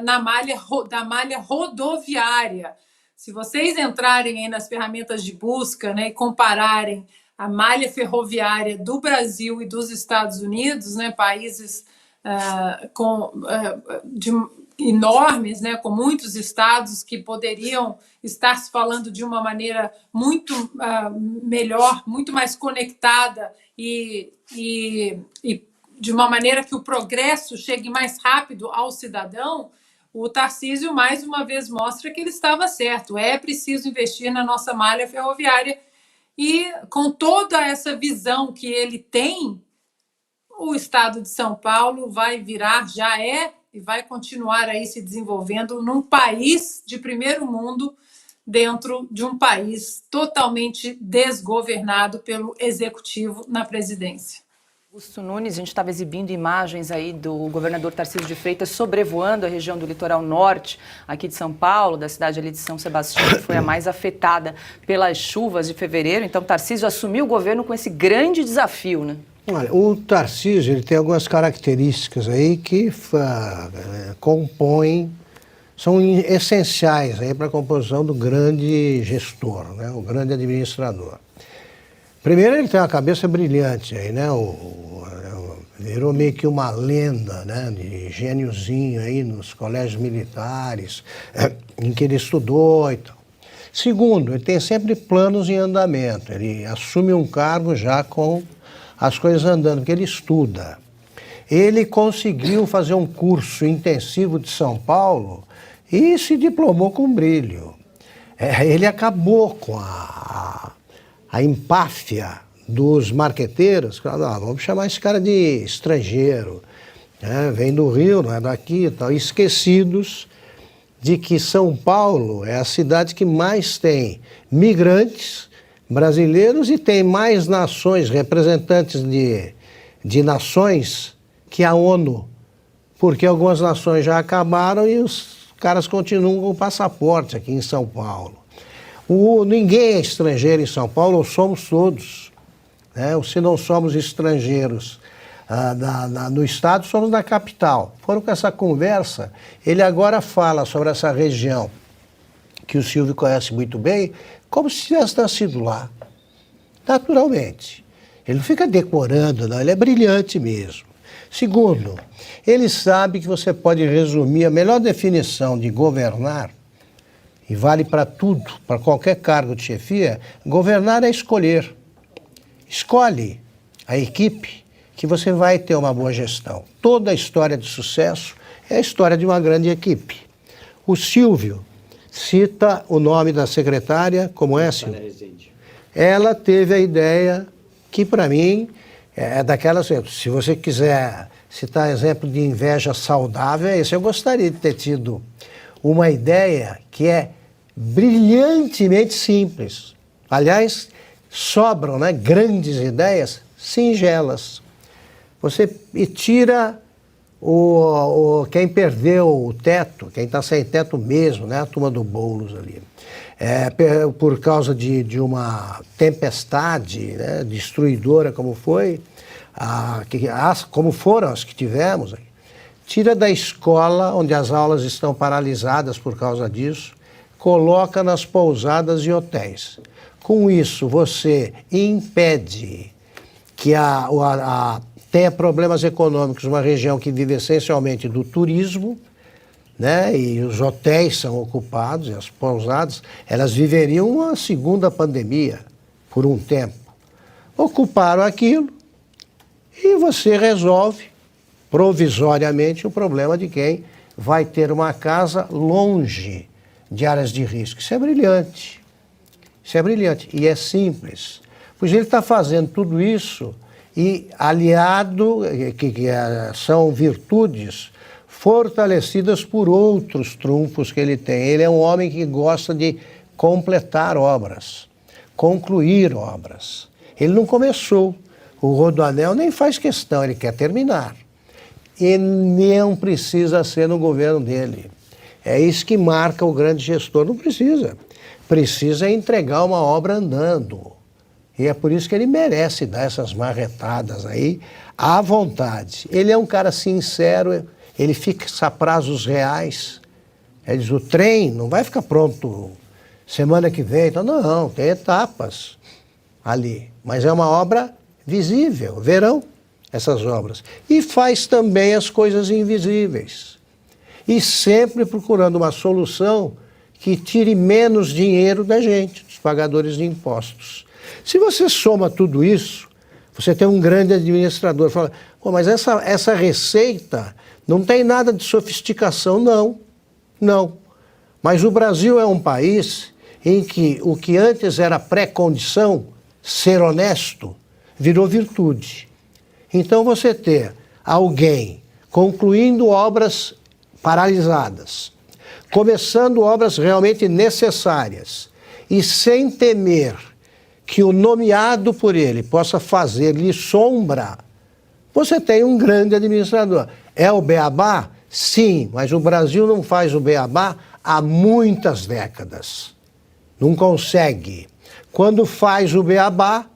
da malha rodoviária. Se vocês entrarem aí nas ferramentas de busca, né, e compararem a malha ferroviária do Brasil e dos Estados Unidos, né, países enormes, né, com muitos estados que poderiam estar se falando de uma maneira muito melhor, muito mais conectada e de uma maneira que o progresso chegue mais rápido ao cidadão, o Tarcísio, mais uma vez, mostra que ele estava certo. É preciso investir na nossa malha ferroviária. E, com toda essa visão que ele tem, o estado de São Paulo vai virar, já é, e vai continuar aí se desenvolvendo num país de primeiro mundo, dentro de um país totalmente desgovernado pelo executivo na presidência. Augusto Nunes, a gente estava exibindo imagens aí do governador Tarcísio de Freitas sobrevoando a região do litoral norte aqui de São Paulo, da cidade ali de São Sebastião, que foi a mais afetada pelas chuvas de fevereiro. Então, Tarcísio assumiu o governo com esse grande desafio, né? Olha, o Tarcísio ele tem algumas características aí que compõem, são essenciais aí para a composição do grande gestor, né? O grande administrador. Primeiro, ele tem uma cabeça brilhante aí, né? Virou meio que uma lenda, né? De gêniozinho aí nos colégios militares, em que ele estudou e tal. Segundo, ele tem sempre planos em andamento. Ele assume um cargo já com as coisas andando, porque ele estuda. Ele conseguiu fazer um curso intensivo de São Paulo e se diplomou com brilho. Ele acabou com a empáfia dos marqueteiros, vamos chamar esse cara de estrangeiro, né? Vem do Rio, não é daqui e tal, esquecidos de que São Paulo é a cidade que mais tem migrantes brasileiros e tem mais nações, representantes de nações que a ONU, porque algumas nações já acabaram e os caras continuam com o passaporte aqui em São Paulo. Ninguém é estrangeiro em São Paulo, somos todos, né? Se não somos estrangeiros no estado, somos na capital. Foram com essa conversa, ele agora fala sobre essa região, que o Silvio conhece muito bem, como se tivesse nascido lá, naturalmente. Ele não fica decorando, não, ele é brilhante mesmo. Segundo, ele sabe que você pode resumir a melhor definição de governar, e vale para tudo, para qualquer cargo de chefia, governar é escolher. Escolhe a equipe que você vai ter uma boa gestão. Toda a história de sucesso é a história de uma grande equipe. O Silvio cita o nome da secretária, como é, Silvio? Ela teve a ideia que, para mim, é daquelas... Se você quiser citar exemplo de inveja saudável, é esse. Eu gostaria de ter tido uma ideia que é brilhantemente simples. Aliás, sobram, né, grandes ideias singelas. Você tira quem perdeu o teto, quem está sem teto mesmo, né, a turma do Boulos ali, por causa de uma tempestade, né, destruidora como foi, como foram as que tivemos. Tira da escola, onde as aulas estão paralisadas por causa disso, coloca nas pousadas e hotéis. Com isso, você impede que tenha problemas econômicos numa região que vive essencialmente do turismo, né? E os hotéis são ocupados, e as pousadas, elas viveriam uma segunda pandemia por um tempo. Ocuparam aquilo e você resolve provisoriamente o problema de quem vai ter uma casa longe de áreas de risco. Isso é brilhante. Isso é brilhante. E é simples. Pois ele está fazendo tudo isso e aliado, que são virtudes fortalecidas por outros trunfos que ele tem. Ele é um homem que gosta de completar obras, concluir obras. Ele não começou. O Rodoanel nem faz questão, ele quer terminar. E não precisa ser no governo dele. É isso que marca o grande gestor. Não precisa. Precisa entregar uma obra andando. E é por isso que ele merece dar essas marretadas aí à vontade. Ele é um cara sincero, ele fixa prazos reais. Ele diz, o trem não vai ficar pronto semana que vem. Então, não, tem etapas ali. Mas é uma obra visível, verão essas obras. E faz também as coisas invisíveis. E sempre procurando uma solução que tire menos dinheiro da gente, dos pagadores de impostos. Se você soma tudo isso, Você tem um grande administrador. Fala, pô, mas essa receita não tem nada de sofisticação, não. Não. Mas o Brasil é um país em que o que antes era pré-condição, ser honesto, virou virtude. Então você ter alguém concluindo obras paralisadas, começando obras realmente necessárias e sem temer que o nomeado por ele possa fazer-lhe sombra, você tem um grande administrador. É o beabá? Sim, mas o Brasil não faz o beabá há muitas décadas. Não consegue. Quando faz o beabá,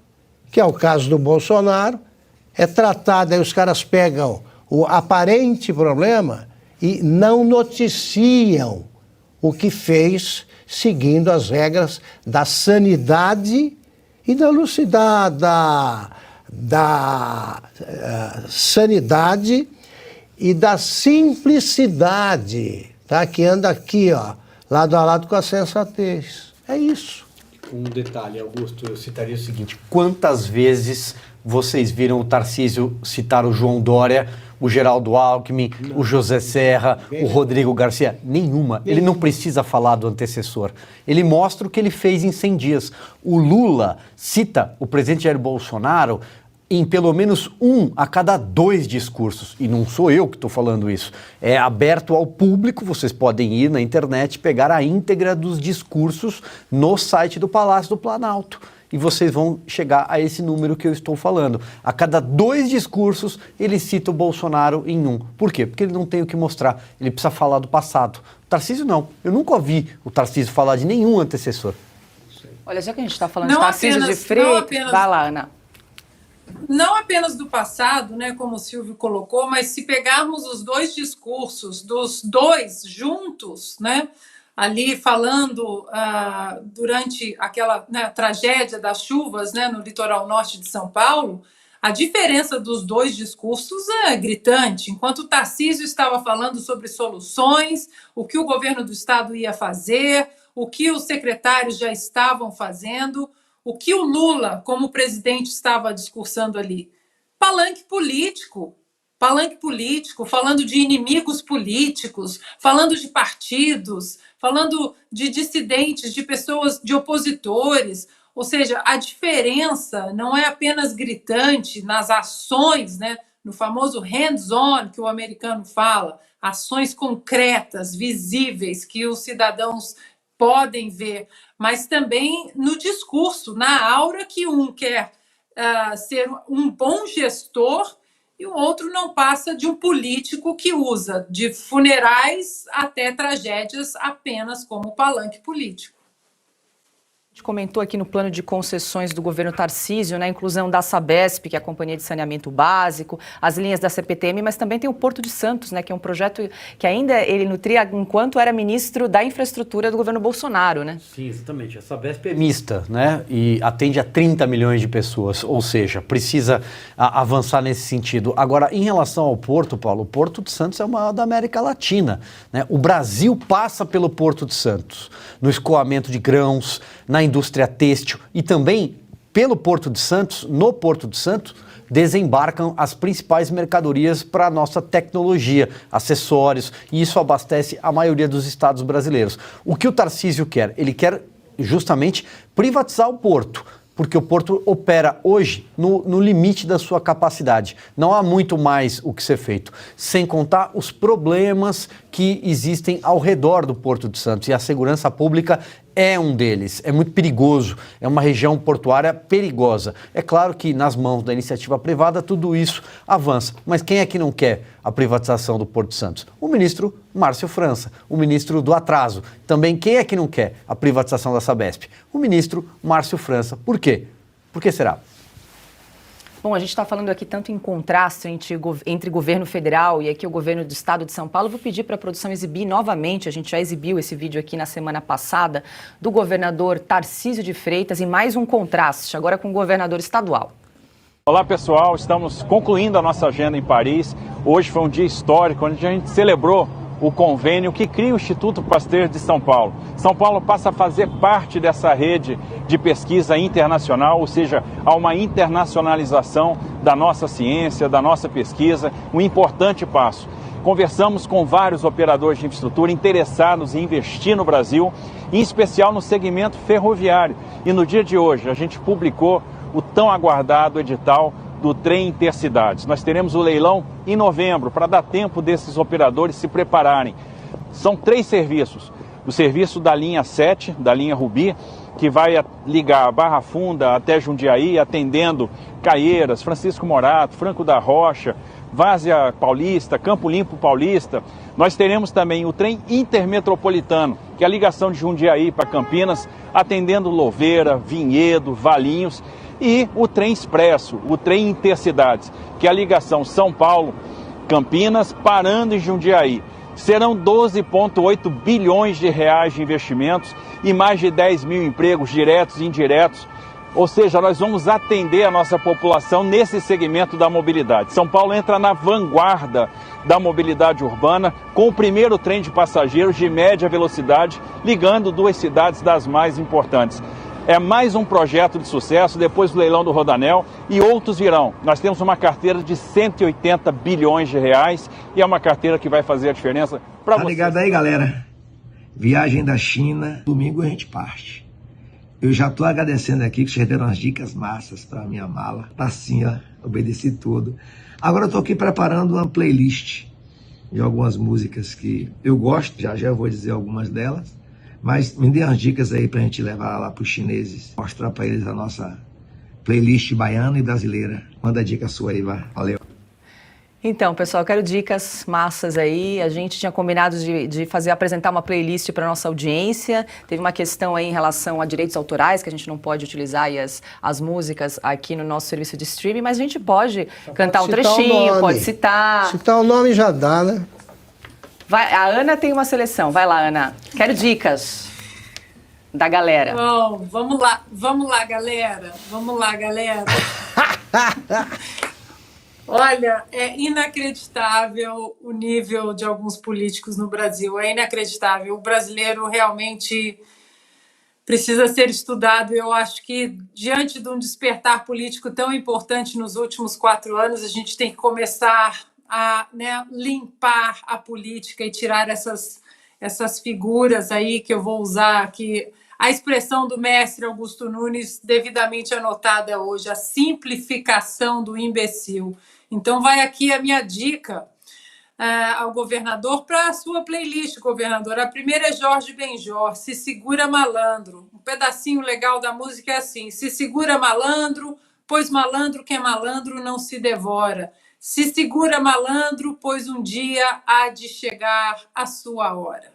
que é o caso do Bolsonaro, é tratado, aí os caras pegam o aparente problema e não noticiam o que fez seguindo as regras da sanidade e da lucidez, da sanidade e da simplicidade, tá? Que anda aqui, ó, lado a lado com a sensatez. É isso. Um detalhe, Augusto, eu citaria o seguinte: quantas vezes vocês viram o Tarcísio citar o João Dória, o Geraldo Alckmin, o José Serra, o Rodrigo Garcia? Nenhuma. Ele não precisa falar do antecessor. Ele mostra o que ele fez em 100 dias. O Lula cita o presidente Jair Bolsonaro em pelo menos 1 a cada 2 discursos. E não sou eu que estou falando isso. É aberto ao público, vocês podem ir na internet, pegar a íntegra dos discursos no site do Palácio do Planalto. E vocês vão chegar a esse número que eu estou falando. A cada 2 discursos, ele cita o Bolsonaro em 1. Por quê? Porque ele não tem o que mostrar. Ele precisa falar do passado. O Tarcísio não. Eu nunca ouvi o Tarcísio falar de nenhum antecessor. Olha, já que a gente está falando de Tarcísio de Freitas... Vai lá, Ana. Não apenas do passado, né, como o Silvio colocou, mas se pegarmos os 2 discursos dos 2 juntos, né, ali falando durante aquela, né, tragédia das chuvas, né, no litoral norte de São Paulo, a diferença dos 2 discursos é gritante. Enquanto o Tarcísio estava falando sobre soluções, o que o governo do estado ia fazer, o que os secretários já estavam fazendo, o que o Lula, como presidente, estava discursando ali? Palanque político, falando de inimigos políticos, falando de partidos, falando de dissidentes, de pessoas, de opositores. Ou seja, a diferença não é apenas gritante nas ações, né? No famoso hands-on que o americano fala, ações concretas, visíveis, que os cidadãos podem ver, mas também no discurso, na aura que um quer ser um bom gestor e o outro não passa de um político que usa de funerais até tragédias apenas como palanque político. A gente comentou aqui no plano de concessões do governo Tarcísio, né, a inclusão da Sabesp, que é a Companhia de Saneamento Básico, as linhas da CPTM, mas também tem o Porto de Santos, né, que é um projeto que ainda ele nutria enquanto era ministro da Infraestrutura do governo Bolsonaro, né? Sim, exatamente. A Sabesp é mista, né, e atende a 30 milhões de pessoas, ou seja, precisa avançar nesse sentido. Agora, em relação ao Porto, Paulo, o Porto de Santos é o maior da América Latina, né? O Brasil passa pelo Porto de Santos, no escoamento de grãos, na indústria têxtil e também pelo Porto de Santos, no Porto de Santos, desembarcam as principais mercadorias para a nossa tecnologia, acessórios, e isso abastece a maioria dos estados brasileiros. O que o Tarcísio quer? Ele quer justamente privatizar o porto, porque o porto opera hoje no limite da sua capacidade. Não há muito mais o que ser feito, sem contar os problemas que existem ao redor do Porto de Santos, e a segurança pública é um deles. É muito perigoso, é uma região portuária perigosa. É claro que nas mãos da iniciativa privada tudo isso avança, mas quem é que não quer a privatização do Porto de Santos? O ministro Márcio França, o ministro do atraso. Também quem é que não quer a privatização da Sabesp? O ministro Márcio França. Por quê? Por que será? Bom, a gente está falando aqui tanto em contraste entre governo federal e aqui o governo do estado de São Paulo. Eu vou pedir para a produção exibir novamente, a gente já exibiu esse vídeo aqui na semana passada, do governador Tarcísio de Freitas, e mais um contraste, agora com o governador estadual. Olá pessoal, estamos concluindo a nossa agenda em Paris. Hoje foi um dia histórico, onde a gente celebrou o convênio que cria o Instituto Pasteur de São Paulo. São Paulo passa a fazer parte dessa rede de pesquisa internacional, ou seja, há uma internacionalização da nossa ciência, da nossa pesquisa, um importante passo. Conversamos com vários operadores de infraestrutura interessados em investir no Brasil, em especial no segmento ferroviário. E no dia de hoje a gente publicou o tão aguardado edital do trem Intercidades. Nós teremos o leilão em novembro, para dar tempo desses operadores se prepararem. São 3 serviços. O serviço da linha 7, da linha Rubi, que vai ligar a Barra Funda até Jundiaí, atendendo Caieiras, Francisco Morato, Franco da Rocha, Várzea Paulista, Campo Limpo Paulista. Nós teremos também o trem intermetropolitano, que é a ligação de Jundiaí para Campinas, atendendo Louveira, Vinhedo, Valinhos, e o trem expresso, o trem Intercidades, que é a ligação São Paulo-Campinas, parando em Jundiaí. Serão 12,8 bilhões de reais de investimentos e mais de 10 mil empregos diretos e indiretos. Ou seja, nós vamos atender a nossa população nesse segmento da mobilidade. São Paulo entra na vanguarda da mobilidade urbana com o primeiro trem de passageiros de média velocidade, ligando 2 cidades das mais importantes. É mais um projeto de sucesso, depois do leilão do Rodanel, e outros virão. Nós temos uma carteira de 180 bilhões de reais e é uma carteira que vai fazer a diferença para vocês. Tá ligado aí, galera? Viagem da China, domingo a gente parte. Eu já estou agradecendo aqui que vocês deram umas dicas massas para minha mala. Tá assim, ó, obedeci tudo. Agora eu estou aqui preparando uma playlist de algumas músicas que eu gosto, já eu vou dizer algumas delas. Mas me dê umas dicas aí pra gente levar lá pros chineses, mostrar pra eles a nossa playlist baiana e brasileira. Manda a dica sua aí, vai. Valeu. Então, pessoal, eu quero dicas massas aí. A gente tinha combinado de apresentar uma playlist para nossa audiência. Teve uma questão aí em relação a direitos autorais, que a gente não pode utilizar aí as músicas aqui no nosso serviço de streaming, mas a gente pode cantar um trechinho, pode citar. Citar o nome já dá, né? Vai, a Ana tem uma seleção. Vai lá, Ana. Quero dicas da galera. Bom, vamos lá, galera. Vamos lá, galera. Olha, é inacreditável o nível de alguns políticos no Brasil. É inacreditável. O brasileiro realmente precisa ser estudado. Eu acho que, diante de um despertar político tão importante nos últimos 4 anos, a gente tem que começar a limpar a política e tirar essas figuras aí que eu vou usar aqui. A expressão do mestre Augusto Nunes, devidamente anotada hoje, a simplificação do imbecil. Então vai aqui a minha dica ao governador para a sua playlist, governador. A primeira é Jorge Benjor, Se Segura Malandro. Um pedacinho legal da música é assim: se segura malandro, pois malandro que é malandro não se devora. Se segura malandro, pois um dia há de chegar a sua hora.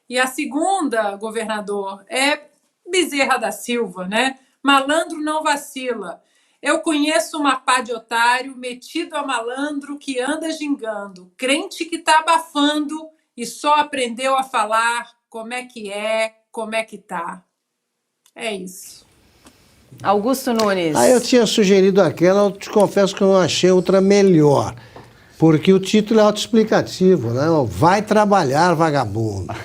E a segunda, governador, é Bezerra da Silva, né? Malandro não vacila. Eu conheço uma pá de otário metido a malandro que anda gingando, crente que tá abafando e só aprendeu a falar como é, como é que tá. É isso. Augusto Nunes. Eu tinha sugerido aquela, eu te confesso que eu não achei outra melhor. Porque o título é autoexplicativo, né? Vai trabalhar, vagabundo.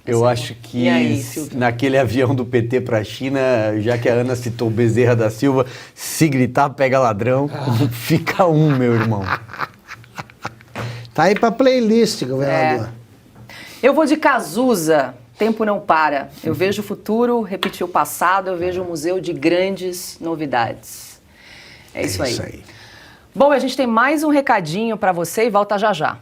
Eu acho que naquele avião do PT para a China, já que a Ana citou Bezerra da Silva, se gritar, pega ladrão, fica meu irmão. Tá aí para playlist, governador. Eu vou de Cazuza. Tempo não para. Eu vejo o futuro repetir o passado, eu vejo um museu de grandes novidades. É isso aí. Bom, a gente tem mais um recadinho para você e volta já já.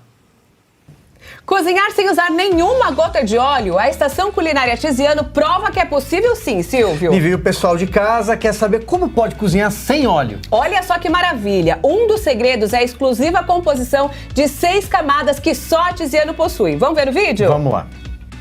Cozinhar sem usar nenhuma gota de óleo? A Estação Culinária Tiziano prova que é possível sim, Silvio. E o pessoal de casa quer saber como pode cozinhar sem óleo. Olha só que maravilha! Um dos segredos é a exclusiva composição de 6 camadas que só a Tiziano possui. Vamos ver o vídeo? Vamos lá.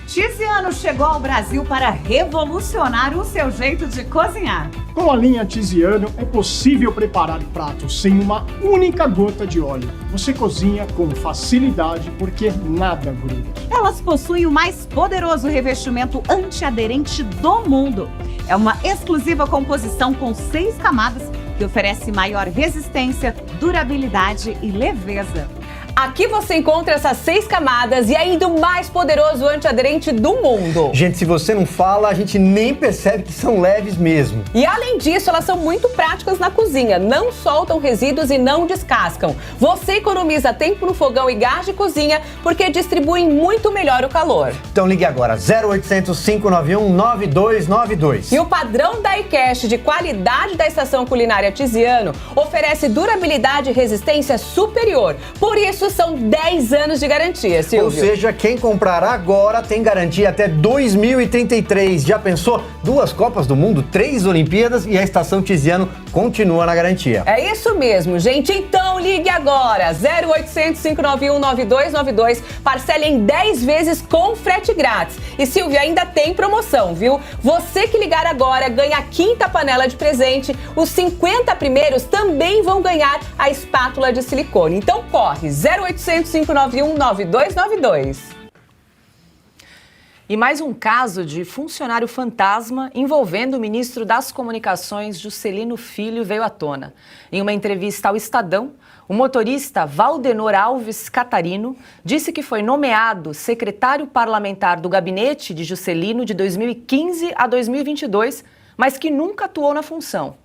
Tiziano chegou ao Brasil para revolucionar o seu jeito de cozinhar. Com a linha Tiziano é possível preparar pratos sem uma única gota de óleo. Você cozinha com facilidade porque nada gruda. Elas possuem o mais poderoso revestimento antiaderente do mundo. É uma exclusiva composição com 6 camadas que oferece maior resistência, durabilidade e leveza. Aqui você encontra essas 6 camadas e ainda o mais poderoso antiaderente do mundo. Gente, se você não fala, a gente nem percebe que são leves mesmo. E além disso, elas são muito práticas na cozinha, não soltam resíduos e não descascam. Você economiza tempo no fogão e gás de cozinha porque distribuem muito melhor o calor. Então ligue agora, 0800 591 9292. E o padrão da iCash de qualidade da Estação Culinária Tiziano oferece durabilidade e resistência superior. Por isso, são 10 anos de garantia, Silvio. Ou seja, quem comprar agora tem garantia até 2033. Já pensou? 2 Copas do Mundo, 3 Olimpíadas e a Estação Tiziano continua na garantia. É isso mesmo, gente. Então ligue agora, 0800 591 9292. Parcele em 10 vezes com frete grátis. E Silvio, ainda tem promoção, viu? Você que ligar agora ganha a 5ª panela de presente. Os 50 primeiros também vão ganhar a espátula de silicone. Então corre, 0800 591 9292. E mais um caso de funcionário fantasma envolvendo o ministro das Comunicações, Juscelino Filho, veio à tona. Em uma entrevista ao Estadão, o motorista Valdenor Alves Catarino disse que foi nomeado secretário parlamentar do gabinete de Juscelino de 2015 a 2022, mas que nunca atuou na função.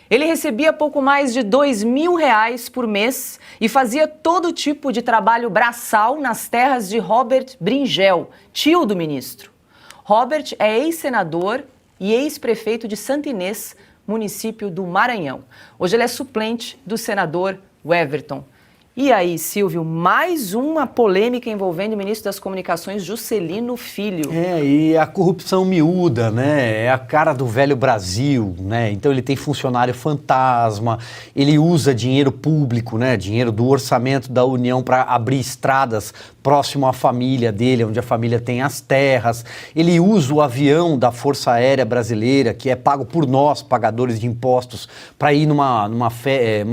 Ele recebia pouco mais de R$2.000 por mês e fazia todo tipo de trabalho braçal nas terras de Robert Bringel, tio do ministro. Robert é ex-senador e ex-prefeito de Santa Inês, município do Maranhão. Hoje ele é suplente do senador Weverton. E aí, Silvio, mais uma polêmica envolvendo o ministro das Comunicações, Juscelino Filho. E a corrupção miúda, né? É a cara do velho Brasil, né? Então ele tem funcionário fantasma, ele usa dinheiro público, né? Dinheiro do orçamento da União para abrir estradas próximo à família dele, onde a família tem as terras. Ele usa o avião da Força Aérea Brasileira, que é pago por nós, pagadores de impostos, para ir numa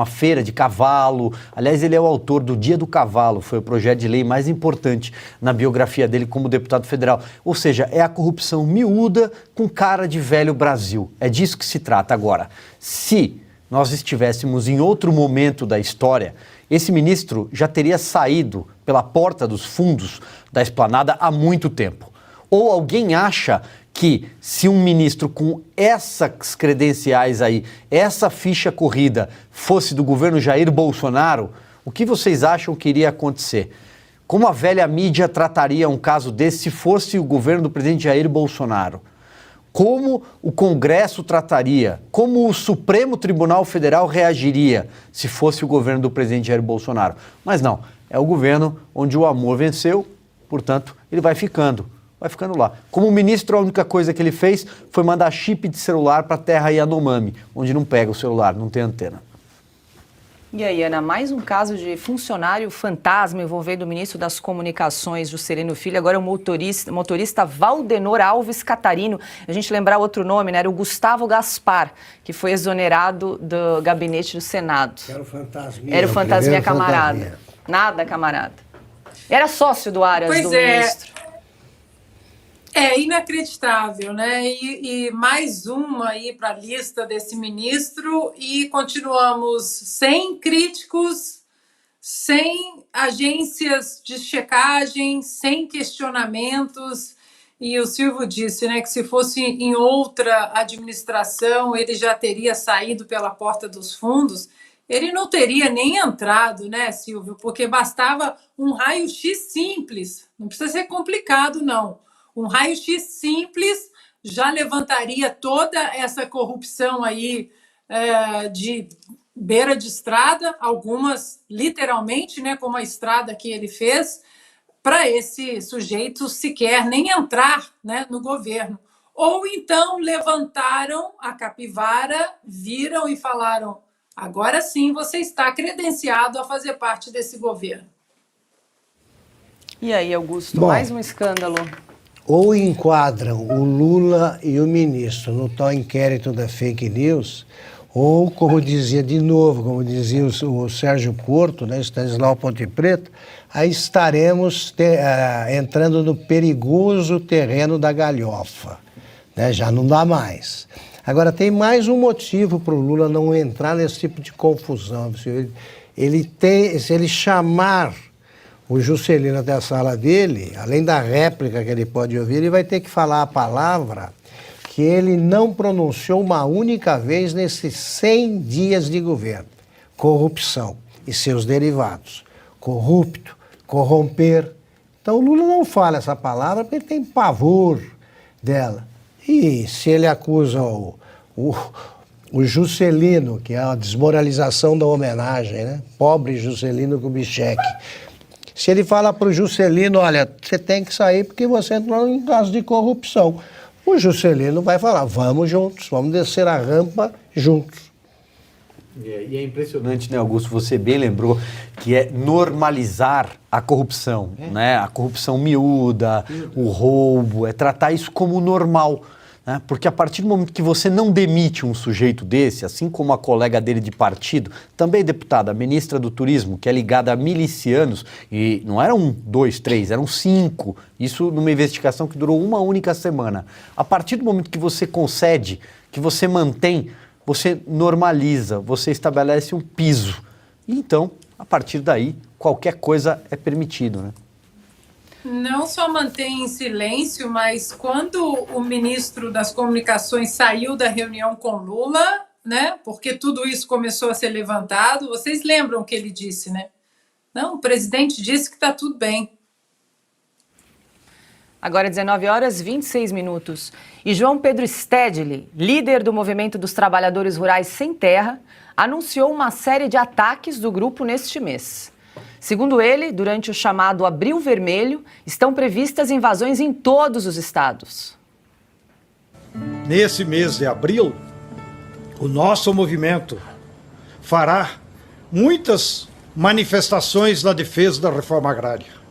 feira de cavalo. Aliás, ele é o autor do Dia do Cavalo, foi o projeto de lei mais importante na biografia dele como deputado federal. Ou seja, é a corrupção miúda com cara de velho Brasil. É disso que se trata agora. Se nós estivéssemos em outro momento da história, esse ministro já teria saído pela porta dos fundos da esplanada há muito tempo. Ou alguém acha que se um ministro com essas credenciais aí, essa ficha corrida, fosse do governo Jair Bolsonaro, o que vocês acham que iria acontecer? Como a velha mídia trataria um caso desse se fosse o governo do presidente Jair Bolsonaro? Como o Congresso trataria? Como o Supremo Tribunal Federal reagiria se fosse o governo do presidente Jair Bolsonaro? Mas não, é o governo onde o amor venceu, portanto, ele vai ficando lá. Como ministro, a única coisa que ele fez foi mandar chip de celular para a terra Yanomami, onde não pega o celular, não tem antena. E aí, Ana, mais um caso de funcionário fantasma envolvendo o ministro das Comunicações, Juscelino Filho, agora o motorista Valdenor Alves Catarino. A gente lembrar outro nome, né? Era o Gustavo Gaspar, que foi exonerado do gabinete do Senado. Era o fantasminha. Era o fantasminha camarada. Fantasminha. Nada, camarada. Era sócio do Aras, do ministro. É inacreditável, né? E mais uma aí para a lista desse ministro e continuamos sem críticos, sem agências de checagem, sem questionamentos. E o Silvio disse, né, que se fosse em outra administração ele já teria saído pela porta dos fundos. Ele não teria nem entrado, né, Silvio? Porque bastava um raio-x simples. Não precisa ser complicado, não. Um raio-x simples já levantaria toda essa corrupção aí de beira de estrada, algumas literalmente, né, como a estrada que ele fez, para esse sujeito sequer nem entrar, né, no governo. Ou então levantaram a capivara, viram e falaram: agora sim você está credenciado a fazer parte desse governo. E aí, Augusto, mais um escândalo. Ou enquadram o Lula e o ministro no tal inquérito da fake news, ou, como dizia o Sérgio Porto, né, Stanislau Ponte Preta, aí estaremos entrando no perigoso terreno da galhofa. Né, já não dá mais. Agora, tem mais um motivo para o Lula não entrar nesse tipo de confusão. Se ele chamar o Juscelino até a sala dele, além da réplica que ele pode ouvir, ele vai ter que falar a palavra que ele não pronunciou uma única vez nesses 100 dias de governo. Corrupção e seus derivados. Corrupto, corromper. Então o Lula não fala essa palavra porque ele tem pavor dela. E se ele acusa o Juscelino, que é a desmoralização da homenagem, né? Pobre Juscelino Kubitschek. Se ele fala para o Juscelino, olha, você tem que sair porque você entrou em caso de corrupção. O Juscelino vai falar, vamos juntos, vamos descer a rampa juntos. E é impressionante, né, Augusto? Você bem lembrou que é normalizar a corrupção, né? A corrupção miúda, o roubo, é tratar isso como normal, né? Porque a partir do momento que você não demite um sujeito desse, assim como a colega dele de partido, também deputada, a ministra do Turismo, que é ligada a milicianos, e não eram 1, 2, 3, eram 5, isso numa investigação que durou uma única semana. A partir do momento que você concede, que você mantém, você normaliza, você estabelece um piso. E então, a partir daí, qualquer coisa é permitido, né? Não só mantém em silêncio, mas quando o ministro das Comunicações saiu da reunião com Lula, né? Porque tudo isso começou a ser levantado, vocês lembram o que ele disse, né? Não, o presidente disse que está tudo bem. Agora 19h26. E João Pedro Stedley, líder do Movimento dos Trabalhadores Rurais Sem Terra, anunciou uma série de ataques do grupo neste mês. Segundo ele, durante o chamado Abril Vermelho, estão previstas invasões em todos os estados. Nesse mês de abril, o nosso movimento fará muitas manifestações na defesa da reforma agrária.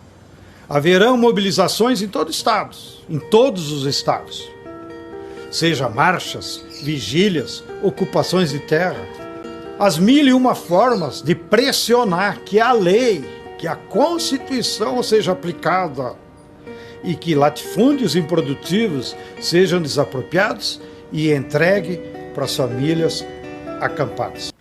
Haverão mobilizações em todos os estados. Seja marchas, vigílias, ocupações de terra. As 1001 formas de pressionar que a lei, que a Constituição seja aplicada e que latifúndios improdutivos sejam desapropriados e entregue para as famílias acampadas.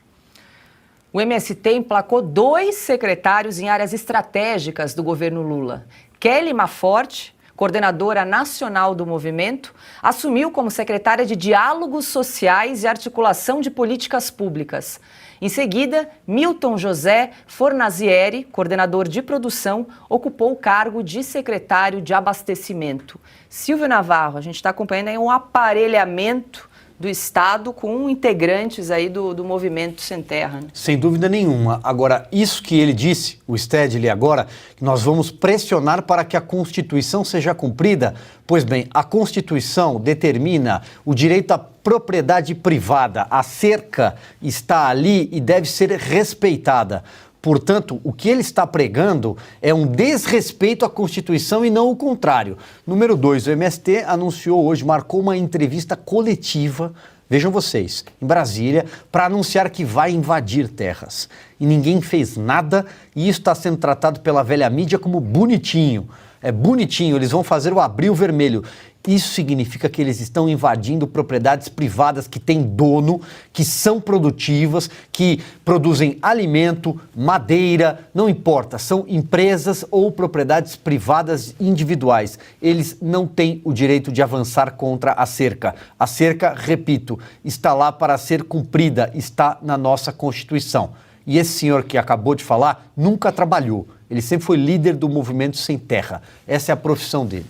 O MST emplacou 2 secretários em áreas estratégicas do governo Lula. Kelly Maforte, coordenadora nacional do movimento, assumiu como secretária de Diálogos Sociais e Articulação de Políticas Públicas. Em seguida, Milton José Fornazieri, coordenador de produção, ocupou o cargo de secretário de abastecimento. Silvio Navarro, a gente está acompanhando aí um aparelhamento do Estado com integrantes aí do Movimento Sem Terra. Né? Sem dúvida nenhuma. Agora, isso que ele disse, o Stedley agora, que nós vamos pressionar para que a Constituição seja cumprida. Pois bem, a Constituição determina o direito à propriedade privada. A cerca está ali e deve ser respeitada. Portanto, o que ele está pregando é um desrespeito à Constituição e não o contrário. Número 2, o MST anunciou hoje, marcou uma entrevista coletiva, vejam vocês, em Brasília, para anunciar que vai invadir terras. E ninguém fez nada e isso está sendo tratado pela velha mídia como bonitinho. É bonitinho, eles vão fazer o Abril Vermelho. Isso significa que eles estão invadindo propriedades privadas que têm dono, que são produtivas, que produzem alimento, madeira, não importa, são empresas ou propriedades privadas individuais. Eles não têm o direito de avançar contra a cerca. A cerca, repito, está lá para ser cumprida, está na nossa Constituição. E esse senhor que acabou de falar nunca trabalhou. Ele sempre foi líder do Movimento Sem Terra. Essa é a profissão dele.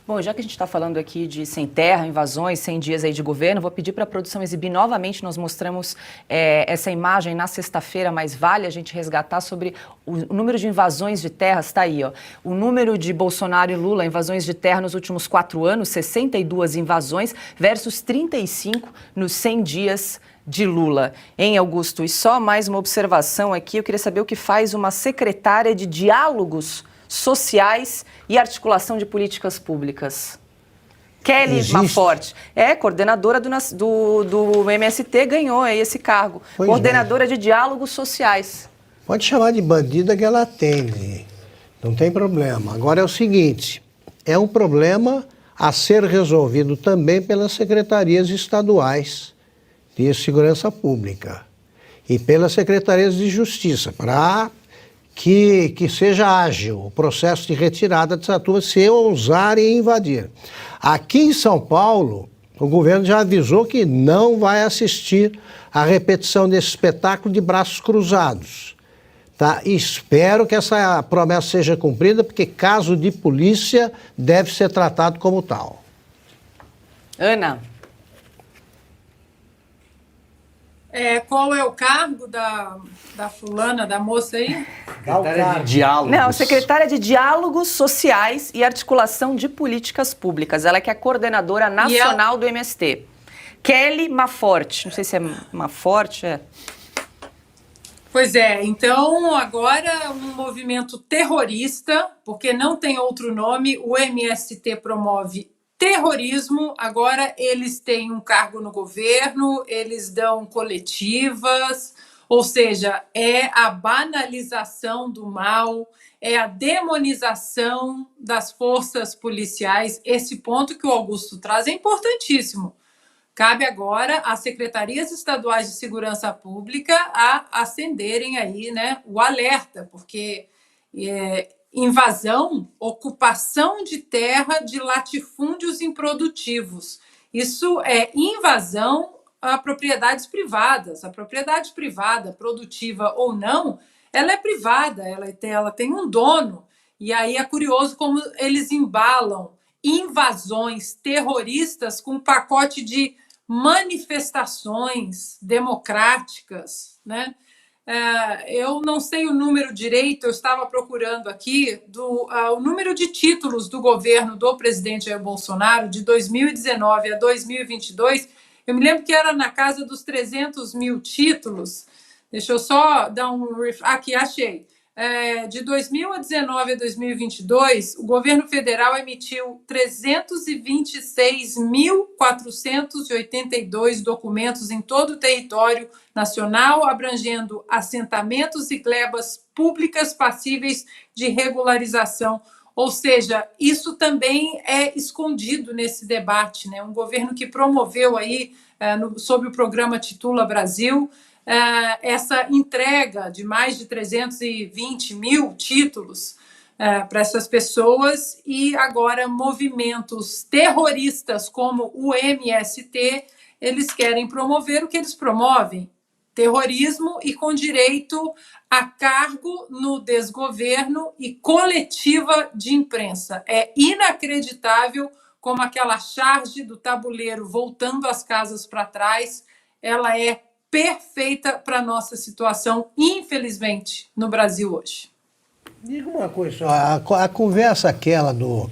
Bom, já que a gente está falando aqui de sem terra, invasões, 100 dias aí de governo, vou pedir para a produção exibir novamente. Nós mostramos essa imagem na sexta-feira, mas vale a gente resgatar sobre o número de invasões de terras. Está aí, ó. O número de Bolsonaro e Lula, invasões de terra nos últimos 4 anos, 62 invasões versus 35 nos 100 dias de Lula. Hein, Augusto? E só mais uma observação aqui, eu queria saber o que faz uma secretária de Diálogos Sociais e Articulação de Políticas Públicas. Kelly Maforte, coordenadora do MST, ganhou aí esse cargo. Pois coordenadora de Diálogos Sociais. Pode chamar de bandida que ela atende, não tem problema. Agora é o seguinte, é um problema a ser resolvido também pelas secretarias estaduais de segurança pública e pelas secretarias de justiça, para que seja ágil o processo de retirada dessa turma se ousarem invadir. Aqui em São Paulo, o governo já avisou que não vai assistir à repetição desse espetáculo de braços cruzados. Tá? E espero que essa promessa seja cumprida, porque caso de polícia deve ser tratado como tal. Ana. Qual é o cargo da fulana, da moça aí? Secretária de Diálogos. Não, secretária de Diálogos Sociais e Articulação de Políticas Públicas. Ela que é coordenadora nacional do MST. Kelly Maforte. Não sei se é Maforte, Pois é, então agora um movimento terrorista, porque não tem outro nome, o MST promove terrorismo, agora eles têm um cargo no governo, eles dão coletivas, ou seja, é a banalização do mal, é a demonização das forças policiais. Esse ponto que o Augusto traz é importantíssimo. Cabe agora às secretarias estaduais de segurança pública a acenderem aí, né, o alerta, porque invasão, ocupação de terra de latifúndios improdutivos. Isso é invasão a propriedades privadas. A propriedade privada, produtiva ou não, ela é privada, ela tem um dono. E aí é curioso como eles embalam invasões terroristas com um pacote de manifestações democráticas, né? Eu não sei o número direito, eu estava procurando aqui o número de títulos do governo do presidente Jair Bolsonaro de 2019 a 2022. Eu me lembro que era na casa dos 300 mil títulos. Deixa eu só dar um... Aqui, achei. De 2019 a 2022, o governo federal emitiu 326.482 documentos em todo o território nacional, abrangendo assentamentos e glebas públicas passíveis de regularização. Ou seja, isso também é escondido nesse debate, né? Um governo que promoveu aí, sob o programa Titula Brasil, essa entrega de mais de 320 mil títulos para essas pessoas, e agora movimentos terroristas como o MST, eles querem promover o que eles promovem: terrorismo e com direito a cargo no desgoverno e coletiva de imprensa. É inacreditável como aquela charge do tabuleiro voltando as casas para trás, ela é perfeita para a nossa situação, infelizmente, no Brasil hoje. Diga uma coisa, a conversa aquela do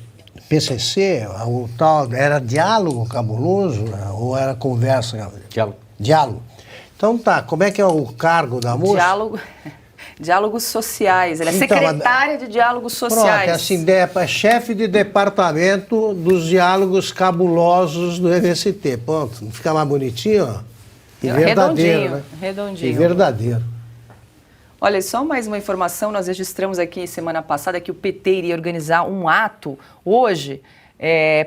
PCC, o tal, era diálogo cabuloso ou era conversa? Diálogo. Então tá, como é que é o cargo da moça? Diálogos Sociais, ela é secretária de Diálogos Sociais. Pronto, assim, chefe de departamento dos diálogos cabulosos do MST, ponto. Não fica mais bonitinho, ó? E verdadeiro, né? Redondinho. E verdadeiro. Olha, só mais uma informação, nós registramos aqui semana passada que o PT iria organizar um ato hoje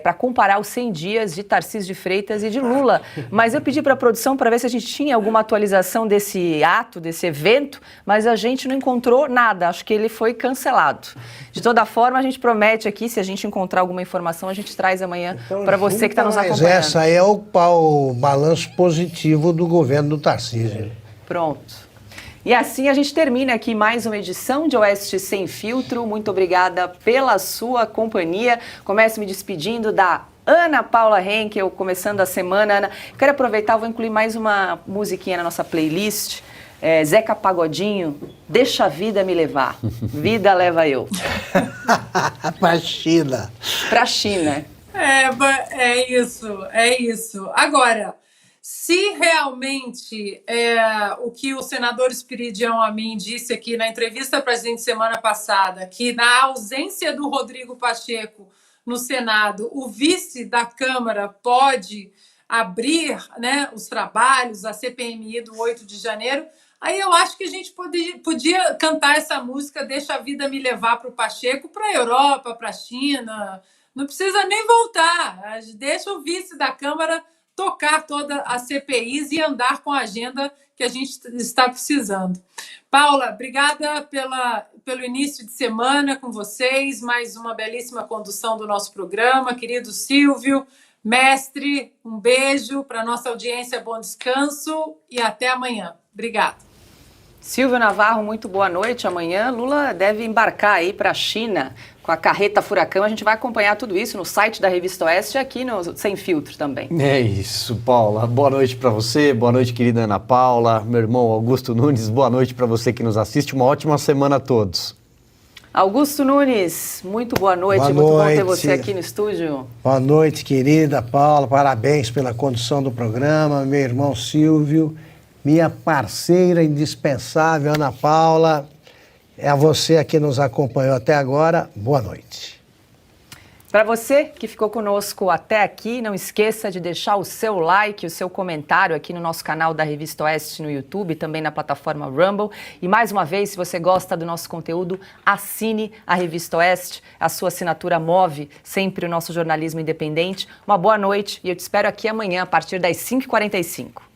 para comparar os 100 dias de Tarcísio de Freitas e de Lula. Mas eu pedi para a produção para ver se a gente tinha alguma atualização desse ato, desse evento, mas a gente não encontrou nada, acho que ele foi cancelado. De toda forma, a gente promete aqui, se a gente encontrar alguma informação, a gente traz amanhã para você que está nos acompanhando. Essa aí é o balanço positivo do governo do Tarcísio. Pronto. E assim a gente termina aqui mais uma edição de Oeste Sem Filtro. Muito obrigada pela sua companhia. Começo me despedindo da Ana Paula Henkel, começando a semana. Ana, quero aproveitar, vou incluir mais uma musiquinha na nossa playlist. Zeca Pagodinho, Deixa a Vida Me Levar. Vida leva eu. Pra China. Pra China. É isso. Agora, se realmente o que o senador Espiridião Amin disse aqui na entrevista para a gente semana passada, que na ausência do Rodrigo Pacheco no Senado, o vice da Câmara pode abrir, né, os trabalhos, a CPMI do 8 de janeiro, aí eu acho que a gente podia cantar essa música Deixa a Vida Me Levar para o Pacheco, para a Europa, para a China. Não precisa nem voltar, deixa o vice da Câmara tocar toda a CPIs e andar com a agenda que a gente está precisando. Paula, obrigada pelo início de semana com vocês, mais uma belíssima condução do nosso programa. Querido Silvio, mestre, um beijo para a nossa audiência, bom descanso e até amanhã. Obrigada. Silvio Navarro, muito boa noite. Amanhã Lula deve embarcar aí para a China com a carreta furacão. A gente vai acompanhar tudo isso no site da Revista Oeste e aqui no Sem Filtro também. É isso, Paula. Boa noite para você, boa noite, querida Ana Paula, meu irmão Augusto Nunes, boa noite para você que nos assiste. Uma ótima semana a todos. Augusto Nunes, muito boa noite. Muito bom ter você aqui no estúdio. Boa noite, querida Paula. Parabéns pela condução do programa. Meu irmão Silvio, minha parceira indispensável, Ana Paula. É a você que nos acompanhou até agora. Boa noite. Para você que ficou conosco até aqui, não esqueça de deixar o seu like, o seu comentário aqui no nosso canal da Revista Oeste no YouTube, também na plataforma Rumble. E mais uma vez, se você gosta do nosso conteúdo, assine a Revista Oeste. A sua assinatura move sempre o nosso jornalismo independente. Uma boa noite e eu te espero aqui amanhã a partir das 5h45.